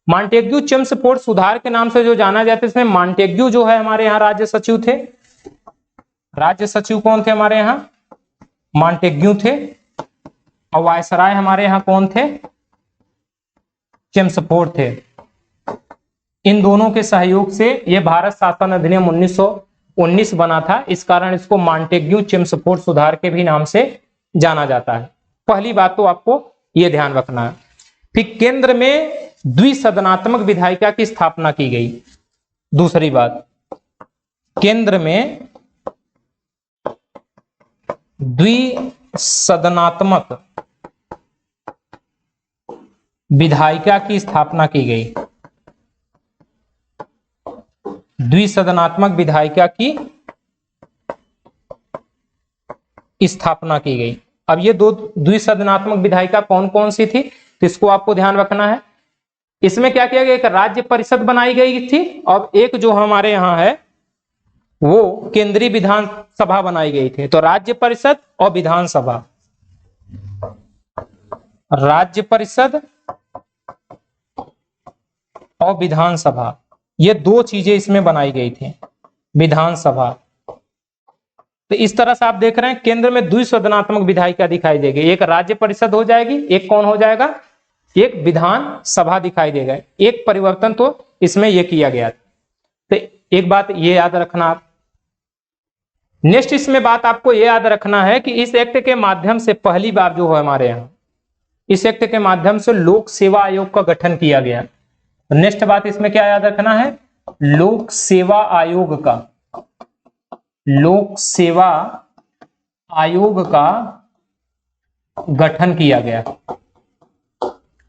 मॉन्टेग्यू चेम्सफोर्ड सुधार के नाम से जो जाना जाता है, इसमें मॉन्टेग्यू जो है हमारे यहाँ राज्य सचिव थे। राज्य सचिव कौन थे हमारे यहाँ? मॉन्टेग्यू थे। और वायसराय हमारे यहाँ कौन थे? चेम्सफोर्ड थे। इन दोनों के सहयोग से यह भारत शासन अधिनियम 1919 बना था। इस कारण इसको मॉन्टेग्यू चेम्सफोर्ड सुधार के भी नाम से जाना जाता है। पहली बात तो आपको यह ध्यान रखना है। फिर केंद्र में द्विसदनात्मक विधायिका की स्थापना की गई। दूसरी बात, केंद्र में द्विसदनात्मक विधायिका की स्थापना की गई। द्विसदनात्मक विधायिका की स्थापना की गई। अब ये दो द्विसदनात्मक विधायिका कौन कौन सी थी, तो इसको आपको ध्यान रखना है। इसमें क्या किया गया, एक राज्य परिषद बनाई गई थी और एक जो हमारे यहाँ है वो केंद्रीय विधानसभा बनाई गई थी। तो राज्य परिषद और विधानसभा, राज्य परिषद और विधानसभा, ये दो चीजें इसमें बनाई गई थी। विधानसभा, तो इस तरह से आप देख रहे हैं केंद्र में द्विसदनात्मक विधायिका दिखाई देगी। एक राज्य परिषद हो जाएगी, एक कौन हो जाएगा? एक विधान सभा दिखाई देगा। एक परिवर्तन तो इसमें यह किया गया। तो एक बात ये याद रखना आप। नेक्स्ट इसमें बात आपको यह याद रखना है कि इस एक्ट के माध्यम से पहली बार जो है हमारे यहाँ, इस एक्ट के माध्यम से लोक सेवा आयोग का गठन किया गया। नेक्स्ट बात इसमें क्या याद रखना है? लोक सेवा आयोग का, लोक सेवा आयोग का गठन किया गया।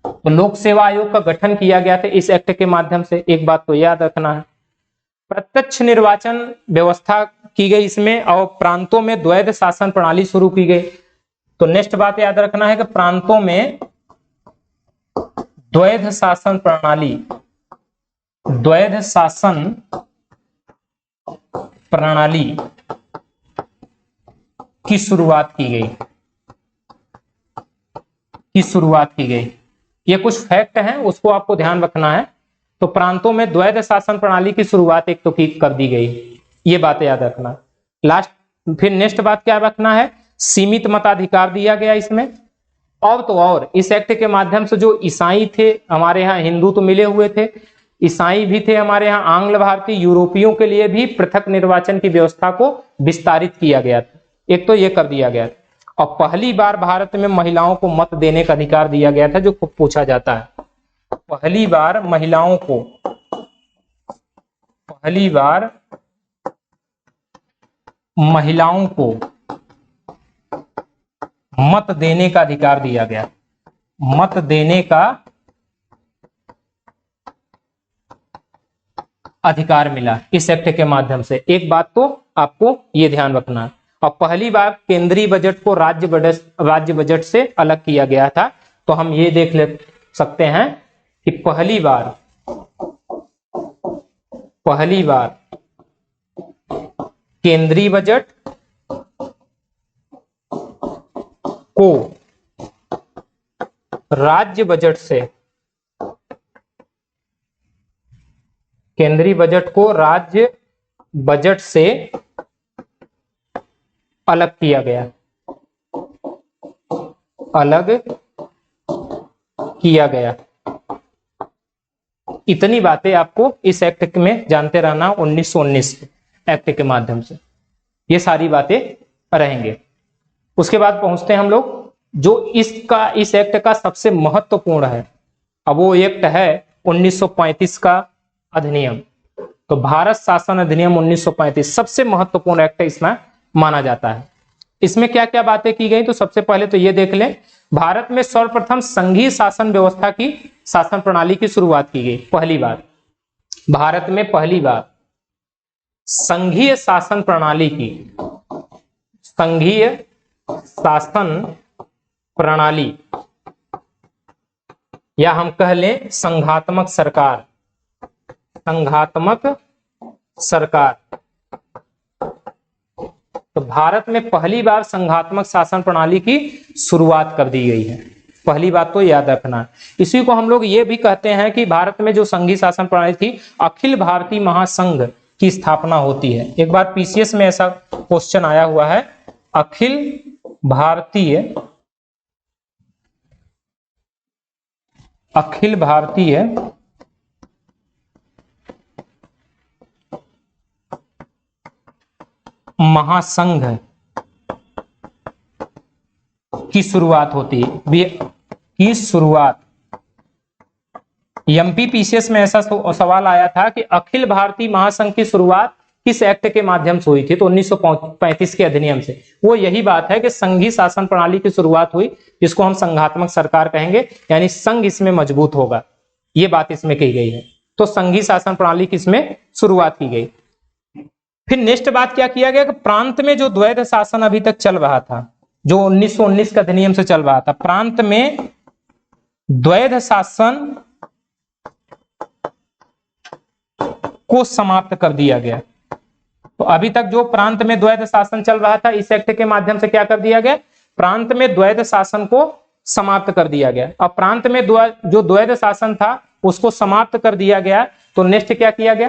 तो लोक सेवा आयोग का गठन किया गया था इस एक्ट के माध्यम से। एक बात तो याद रखना है। प्रत्यक्ष निर्वाचन व्यवस्था की गई इसमें और प्रांतों में द्वैध शासन प्रणाली शुरू की गई। तो नेक्स्ट बात याद रखना है कि प्रांतों में द्वैध शासन प्रणाली, द्वैध शासन प्रणाली की शुरुआत की गई, ये कुछ फैक्ट हैं, उसको आपको ध्यान रखना है। तो प्रांतों में द्वैध शासन प्रणाली की शुरुआत एक तो कर दी गई, ये बातें याद रखना। लास्ट फिर नेक्स्ट बात क्या रखना है? सीमित मताधिकार दिया गया इसमें। और तो और इस एक्ट के माध्यम से जो ईसाई थे हमारे यहाँ, हिंदू तो मिले हुए थे, ईसाई भी थे हमारे यहाँ, आंग्ल भारतीय यूरोपियों के लिए भी पृथक निर्वाचन की व्यवस्था को विस्तारित किया गया था। एक तो ये कर दिया गया था। और पहली बार भारत में महिलाओं को मत देने का अधिकार दिया गया था, जो खूब पूछा जाता है। पहली बार महिलाओं को मत देने का अधिकार दिया गया, मत देने का अधिकार मिला इस एक्ट के माध्यम से। एक बात तो आपको ये ध्यान रखना है। और पहली बार केंद्रीय बजट को राज्य बजट से अलग किया गया था। तो हम ये देख ले सकते हैं कि पहली बार केंद्रीय बजट को राज्य बजट से, केंद्रीय बजट को राज्य बजट से अलग किया गया, अलग किया गया। इतनी बातें आपको इस एक्ट में जानते रहना 1919 एक्ट के माध्यम से, ये सारी बातें रहेंगे। उसके बाद पहुंचते हैं हम लोग जो इस एक्ट का सबसे महत्वपूर्ण है। अब वो एक्ट है 1935 का अधिनियम। तो भारत शासन अधिनियम 1935 सबसे महत्वपूर्ण एक्ट इसमें माना जाता है। इसमें क्या क्या बातें की गई, तो सबसे पहले तो ये देख लें, भारत में सर्वप्रथम संघीय शासन व्यवस्था की शासन प्रणाली की शुरुआत की गई। पहली बार भारत में पहली बार संघीय शासन प्रणाली की, संघीय शासन प्रणाली या हम कह लें संघात्मक सरकार, संघात्मक सरकार। तो भारत में पहली बार संघात्मक शासन प्रणाली की शुरुआत कर दी गई है। पहली बात तो याद रखना। इसी को हम लोग ये भी कहते हैं कि भारत में जो संघीय शासन प्रणाली थी, अखिल भारतीय महासंघ की स्थापना होती है। एक बार पीसीएस में ऐसा क्वेश्चन आया हुआ है, अखिल भारतीय महासंघ की शुरुआत होती है, की शुरुआत। एमपीपीसीएस में ऐसा सवाल आया था कि अखिल भारतीय महासंघ की शुरुआत किस एक्ट के माध्यम से हुई थी, तो 1935 के अधिनियम से। वो यही बात है कि संघीय शासन प्रणाली की शुरुआत हुई, जिसको हम संघात्मक सरकार कहेंगे, यानी संघ इसमें मजबूत होगा, ये बात इसमें कही गई है। तो संघीय शासन प्रणाली की इसमें शुरुआत की गई। फिर नेक्स्ट बात क्या किया गया कि प्रांत में जो द्वैध शासन अभी तक चल रहा था, जो 1919 के अधिनियम से चल रहा था, प्रांत में द्वैध शासन को समाप्त कर दिया गया। तो अभी तक जो प्रांत में द्वैध शासन चल रहा था, इस एक्ट के माध्यम से क्या कर दिया गया, प्रांत में द्वैध शासन को समाप्त कर दिया गया। अब प्रांत में जो द्वैध शासन था उसको समाप्त कर दिया गया, तो नेक्स्ट क्या किया गया,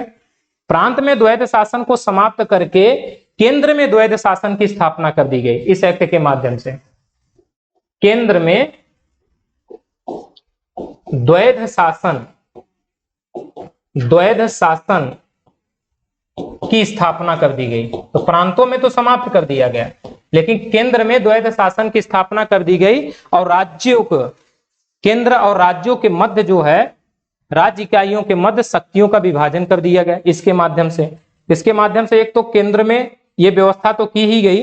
प्रांत में द्वैध शासन को समाप्त करके केंद्र में द्वैध शासन की स्थापना कर दी गई इस एक्ट के माध्यम से। केंद्र में द्वैध शासन की स्थापना कर दी गई। तो प्रांतों में तो समाप्त कर दिया गया, लेकिन केंद्र में द्वैध शासन की स्थापना कर दी गई। और राज्यों को, केंद्र और राज्यों के मध्य जो है, राज्य इकाइयों के मध्य शक्तियों का विभाजन कर दिया गया इसके माध्यम से। इसके माध्यम से एक तो केंद्र में ये व्यवस्था तो की ही गई,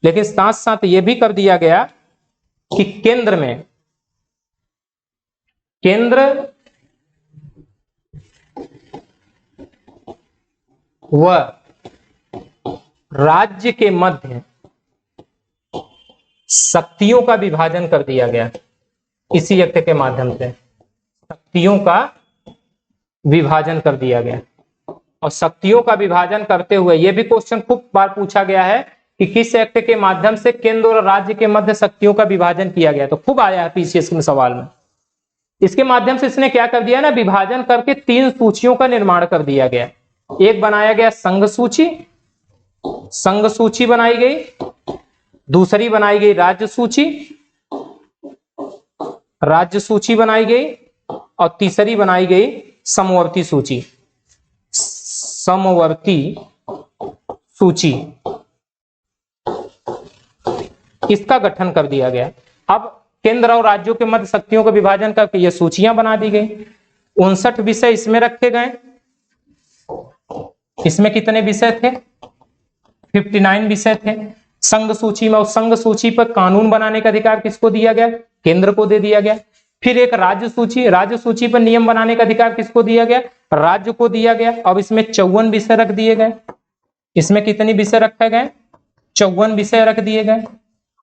लेकिन साथ साथ ये भी कर दिया गया कि केंद्र व राज्य के मध्य शक्तियों का विभाजन कर दिया गया इसी एक्ट के माध्यम से। शक्तियों का विभाजन कर दिया गया। और शक्तियों का विभाजन करते हुए यह भी क्वेश्चन खूब बार पूछा गया है कि किस एक्ट के माध्यम से केंद्र और राज्य के मध्य शक्तियों का विभाजन किया गया, तो खूब आया है पीसीएस में सवाल में। इसके माध्यम से इसने क्या कर दिया ना, विभाजन करके 3 सूचियों का निर्माण कर दिया गया। एक बनाया गया संघ सूची बनाई गई, दूसरी बनाई गई राज्य सूची बनाई गई, और तीसरी बनाई गई समवर्ती सूची। इसका गठन कर दिया गया। अब केंद्र और राज्यों के मध्य शक्तियों का विभाजन करके ये सूचियां बना दी गई। 59 विषय इसमें रखे गए। इसमें कितने विषय थे, 59 विषय थे संघ सूची में। और संघ सूची पर कानून बनाने का अधिकार किसको दिया गया, केंद्र को दे दिया गया। फिर एक राज्य सूची पर नियम बनाने का अधिकार किसको दिया गया, राज्य को दिया गया। अब इसमें 54 विषय रख दिए गए। इसमें कितने विषय रखे गए, 54 विषय रख दिए गए।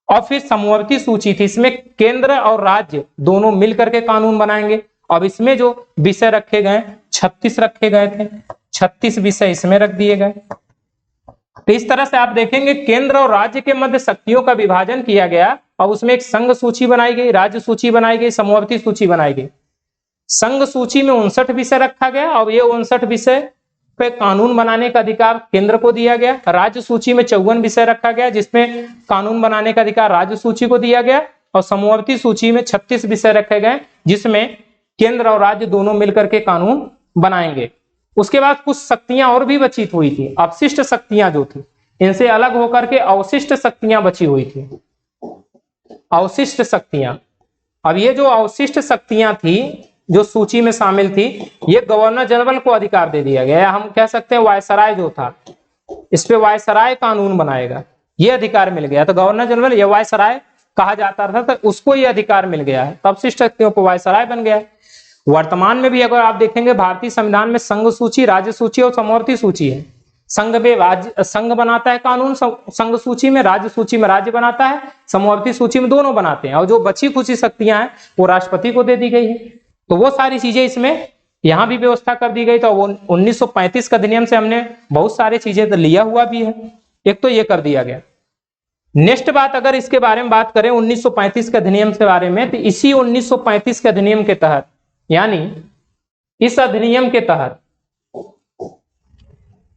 और फिर समवर्ती सूची थी, इसमें केंद्र और राज्य दोनों मिलकर के कानून बनाएंगे। अब इसमें जो विषय रखे गए 36 रखे गए थे, 36 विषय इसमें रख दिए गए। तो इस तरह से आप देखेंगे केंद्र और राज्य के मध्य शक्तियों का विभाजन किया गया। और उसमें एक संघ सूची बनाई गई, राज्य सूची बनाई गई, समवर्ती सूची बनाई गई। संघ सूची में 59 विषय रखा गया और ये 59 विषय पे कानून बनाने का अधिकार केंद्र को दिया गया। राज्य सूची में 54 विषय रखा गया जिसमें कानून बनाने का अधिकार राज्य सूची को दिया गया। और समवर्ती सूची में 36 विषय रखे गए जिसमें केंद्र और राज्य दोनों मिलकर के कानून बनाएंगे। उसके बाद कुछ शक्तियां और भी बची हुई थी, अपशिष्ट शक्तियां जो थी, इनसे अलग होकर के अवशिष्ट शक्तियां बची हुई थी, अवशिष्ट शक्तियां। अब ये जो अवशिष्ट शक्तियां थी जो सूची में शामिल थी, ये गवर्नर जनरल को अधिकार दे दिया गया, हम कह सकते हैं वायसराय जो था इस पे वायसराय कानून बनाएगा, ये अधिकार मिल गया। तो गवर्नर जनरल ये वायसराय कहा जाता था, तो उसको ये अधिकार मिल गया है, तब शिष्ट शक्तियों को वायसराय बन गया है। वर्तमान में भी अगर आप देखेंगे भारतीय संविधान में संघ सूची, राज्य सूची और समवर्ती सूची है। संघ में राज्य, संघ बनाता है कानून संघ सूची में, राज्य सूची में राज्य बनाता है, समवर्ती सूची में दोनों बनाते हैं, और जो बची खुची शक्तियां हैं वो राष्ट्रपति को दे दी गई है। तो वो सारी चीजें इसमें यहां भी व्यवस्था कर दी गई। तो वो 1935 का अधिनियम से हमने बहुत सारी चीजें तो लिया हुआ भी है, एक तो ये कर दिया गया। नेक्स्ट बात अगर इसके बारे में बात करें 1935 के अधिनियम के बारे में, तो इसी 1935 के अधिनियम के तहत, यानी इस अधिनियम के तहत,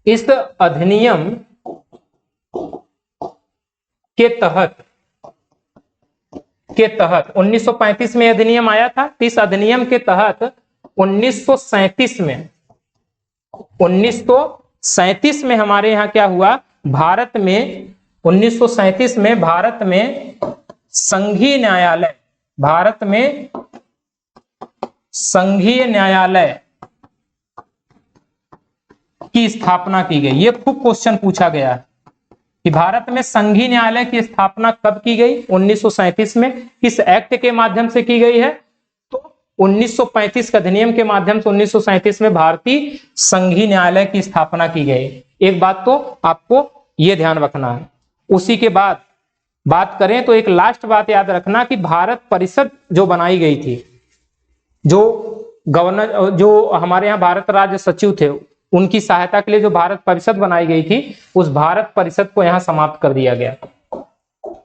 इस अधिनियम के तहत 1935 में अधिनियम आया था। इस अधिनियम के तहत 1937 में हमारे यहाँ क्या हुआ, भारत में 1937 में भारत में संघीय न्यायालय, भारत में संघीय न्यायालय की स्थापना की गई। ये खूब क्वेश्चन पूछा गया है कि भारत में संघीय न्यायालय की स्थापना कब की गई, 1937 में, किस एक्ट के माध्यम से की गई है, तो 1935 के अधिनियम के माध्यम से 1937 में भारतीय संघीय न्यायालय की स्थापना की गई। एक बात तो आपको यह ध्यान रखना है। उसी के बाद बात करें तो एक लास्ट बात याद रखना कि भारत परिषद जो बनाई गई थी, जो गवर्नर, जो हमारे यहाँ भारत राज्य सचिव थे, उनकी सहायता के लिए जो भारत परिषद बनाई गई थी, उस भारत परिषद को यहां समाप्त कर दिया गया।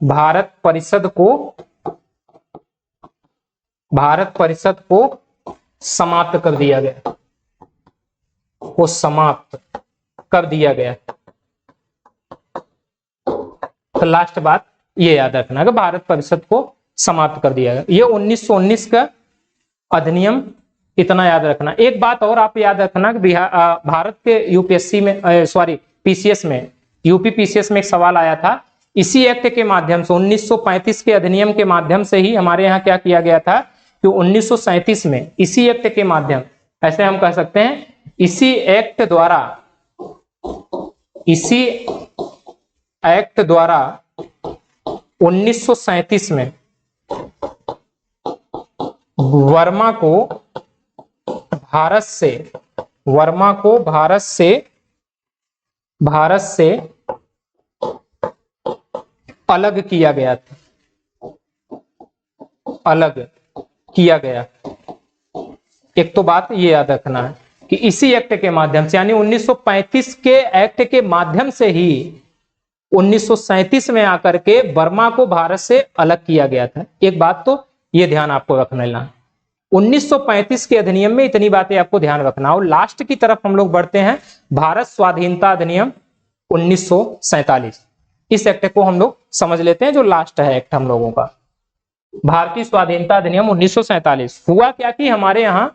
भारत परिषद को समाप्त कर दिया गया, को समाप्त कर दिया गया। तो लास्ट बात ये याद रखना कि भारत परिषद को समाप्त कर दिया गया। ये 1919 का अधिनियम, इतना याद रखना। एक बात और आप याद रखना कि भारत के यूपीएससी में, पीसीएस में, यूपी पीसीएस में एक सवाल आया था, इसी एक्ट के माध्यम से 1935 के अधिनियम के माध्यम से ही हमारे यहाँ क्या किया गया था कि 1937 में इसी एक्ट के माध्यम, ऐसे हम कह सकते हैं, इसी एक्ट द्वारा 1937 में वर्मा को भारत से अलग किया गया था, अलग किया गया। एक तो बात ये याद रखना है कि इसी एक्ट के माध्यम से, यानी 1935 के एक्ट के माध्यम से ही 1937 में आकर के वर्मा को भारत से अलग किया गया था। एक बात तो ये ध्यान आपको रखना है। 1935 के अधिनियम में इतनी बातें आपको ध्यान रखना। और लास्ट की तरफ हम लोग बढ़ते हैं, भारत स्वाधीनता अधिनियम 1947। इस एक्ट को हम लोग समझ लेते हैं, जो लास्ट है एक्ट हम लोगों का, भारतीय स्वाधीनता अधिनियम 1947। हुआ क्या कि हमारे यहां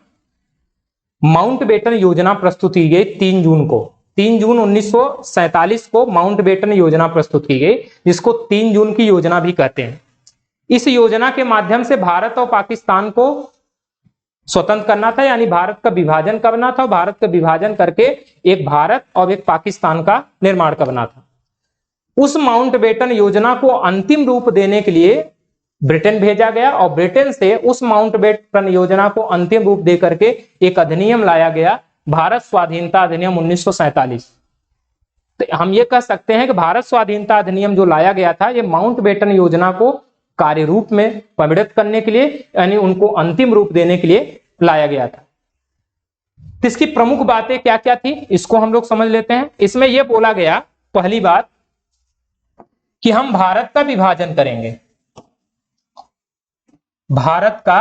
माउंटबेटन योजना प्रस्तुत की गई 3 जून को। 3 जून 1947 को माउंटबेटन योजना प्रस्तुत की गई, जिसको 3 जून की योजना भी कहते हैं। इस योजना के माध्यम से भारत और पाकिस्तान को स्वतंत्र करना था, यानी भारत का विभाजन करना था। भारत का विभाजन करके एक भारत और एक पाकिस्तान का निर्माण करना था। उस माउंटबेटन योजना को अंतिम रूप देने के लिए ब्रिटेन भेजा गया, और ब्रिटेन से उस माउंटबेटन योजना को अंतिम रूप दे करके एक अधिनियम लाया गया, भारत स्वाधीनता अधिनियम 1947। तो हम ये कह सकते हैं कि भारत स्वाधीनता अधिनियम जो लाया गया था, ये माउंटबेटन योजना को कार्य रूप में परिणत करने के लिए, यानी उनको अंतिम रूप देने के लिए लाया गया था। तो इसकी प्रमुख बातें क्या क्या थी, इसको हम लोग समझ लेते हैं। इसमें यह बोला गया, पहली बात, कि हम भारत का विभाजन करेंगे, भारत का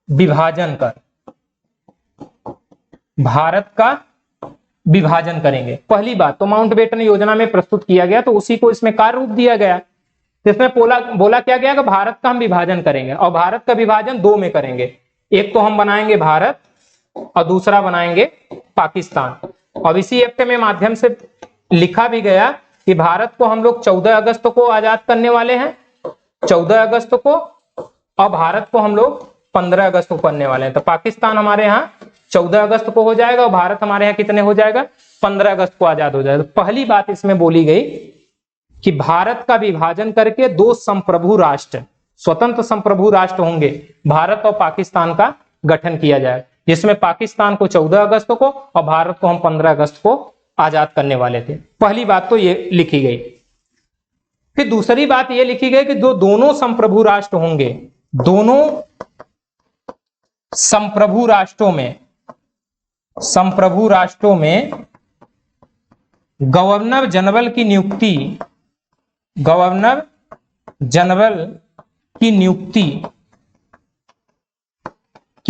विभाजन कर, भारत का विभाजन करेंगे। पहली बात तो माउंटबेटन योजना में प्रस्तुत किया गया, तो उसी को इसमें कार्य रूप दिया गया। इसमें बोला क्या गया कि भारत का हम विभाजन करेंगे, और भारत का विभाजन 2 में करेंगे। एक तो हम बनाएंगे भारत और दूसरा बनाएंगे पाकिस्तान। और इसी एक्ट में माध्यम से लिखा भी गया कि भारत को हम लोग 14 अगस्त को आजाद करने वाले हैं, 14 अगस्त को, और भारत को हम लोग 15 अगस्त को करने वाले हैं। तो पाकिस्तान हमारे यहाँ 14 अगस्त को हो जाएगा और भारत हमारे यहाँ कितने हो जाएगा, 15 अगस्त को आजाद हो जाएगा। तो पहली बात इसमें बोली गई कि भारत का विभाजन करके 2 संप्रभु राष्ट्र, स्वतंत्र संप्रभु राष्ट्र होंगे, भारत और पाकिस्तान का गठन किया जाएगा, जिसमें पाकिस्तान को 14 अगस्त को और भारत को हम 15 अगस्त को आजाद करने वाले थे। पहली बात तो ये लिखी गई। फिर दूसरी बात ये लिखी गई कि जो दोनों संप्रभु राष्ट्र होंगे, दोनों संप्रभु राष्ट्रों में गवर्नर जनरल की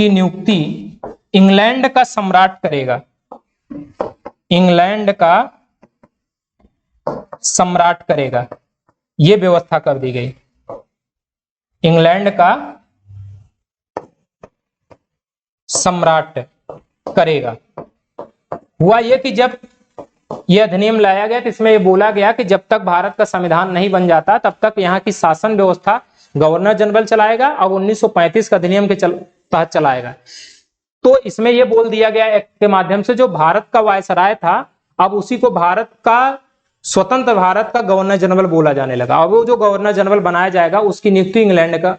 नियुक्ति इंग्लैंड का सम्राट करेगा, इंग्लैंड का सम्राट करेगा, यह व्यवस्था कर दी गई। इंग्लैंड का सम्राट करेगा। हुआ यह कि जब यह अधिनियम लाया गया तो इसमें यह बोला गया कि जब तक भारत का संविधान नहीं बन जाता तब तक यहाँ की शासन व्यवस्था गवर्नर जनरल चलाएगा और 1935 का अधिनियम के तहत चलाएगा। तो इसमें यह बोल दिया गया एक्ट के माध्यम से जो भारत का वायसराय था अब उसी को भारत का स्वतंत्र भारत का गवर्नर जनरल बोला जाने लगा, और वो जो गवर्नर जनरल बनाया जाएगा उसकी नियुक्ति इंग्लैंड का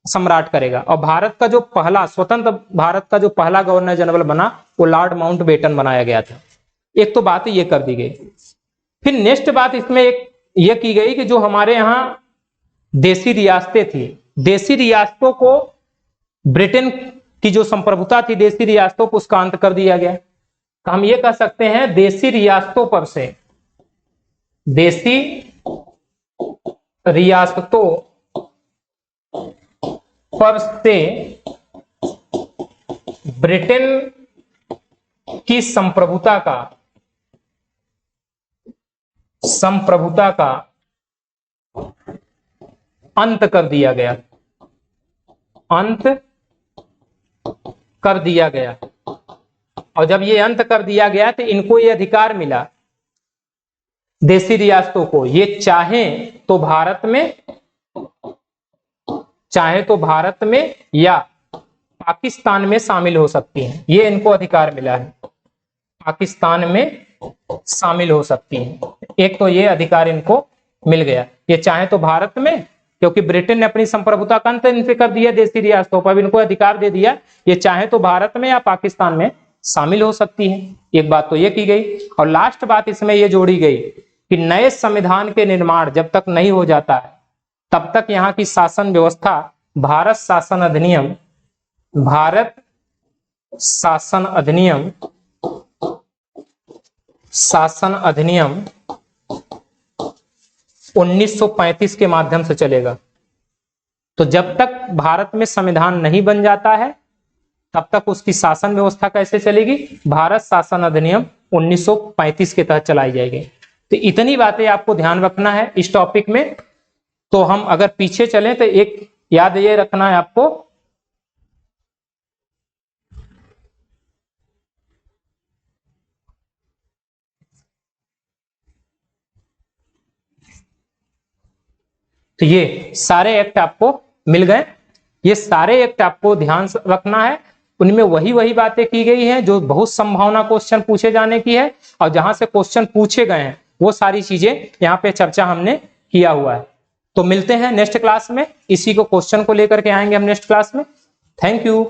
सम्राट करेगा। और भारत का जो पहला स्वतंत्र भारत का जो पहला गवर्नर जनरल बना वो लॉर्ड माउंटबेटन बनाया गया था। एक तो बात ये कर दी गई। फिर नेक्स्ट बात इसमें एक ये की गई कि जो हमारे यहाँ देसी रियासतें थी, देसी रियासतों को ब्रिटेन की जो संप्रभुता थी देसी रियासतों को उसका अंत कर दिया गया। तो हम ये कह सकते हैं देसी रियासतों पर से ब्रिटेन की संप्रभुता का अंत कर दिया गया, अंत कर दिया गया। और जब ये अंत कर दिया गया तो इनको ये अधिकार मिला, देसी रियासतों को, ये चाहे तो भारत में या पाकिस्तान में शामिल हो सकती हैं। ये इनको अधिकार मिला है, पाकिस्तान में शामिल हो सकती हैं। एक तो ये अधिकार इनको मिल गया, ये चाहे तो भारत में, क्योंकि ब्रिटेन ने अपनी संप्रभुता का अंत इन पे कर दिया देसी रियासतों पर, इनको अधिकार दे दिया, ये चाहे तो भारत में या पाकिस्तान में शामिल हो सकती है। एक बात तो ये की गई। और लास्ट बात इसमें ये जोड़ी गई कि नए संविधान के निर्माण जब तक नहीं हो जाता है तब तक यहाँ की शासन व्यवस्था भारत शासन अधिनियम 1935 के माध्यम से चलेगा। तो जब तक भारत में संविधान नहीं बन जाता है तब तक उसकी शासन व्यवस्था कैसे चलेगी, भारत शासन अधिनियम 1935 के तहत चलाई जाएगी। तो इतनी बातें आपको ध्यान रखना है इस टॉपिक में। तो हम अगर पीछे चलें तो एक याद ये रखना है आपको, तो ये सारे एक्ट आपको मिल गए, ये सारे एक्ट आपको ध्यान रखना है। उनमें वही बातें की गई हैं जो बहुत संभावना क्वेश्चन पूछे जाने की है, और जहां से क्वेश्चन पूछे गए हैं वो सारी चीजें यहाँ पे चर्चा हमने किया हुआ है। तो मिलते हैं नेक्स्ट क्लास में, इसी को क्वेश्चन को लेकर के आएंगे हम नेक्स्ट क्लास में। Thank you.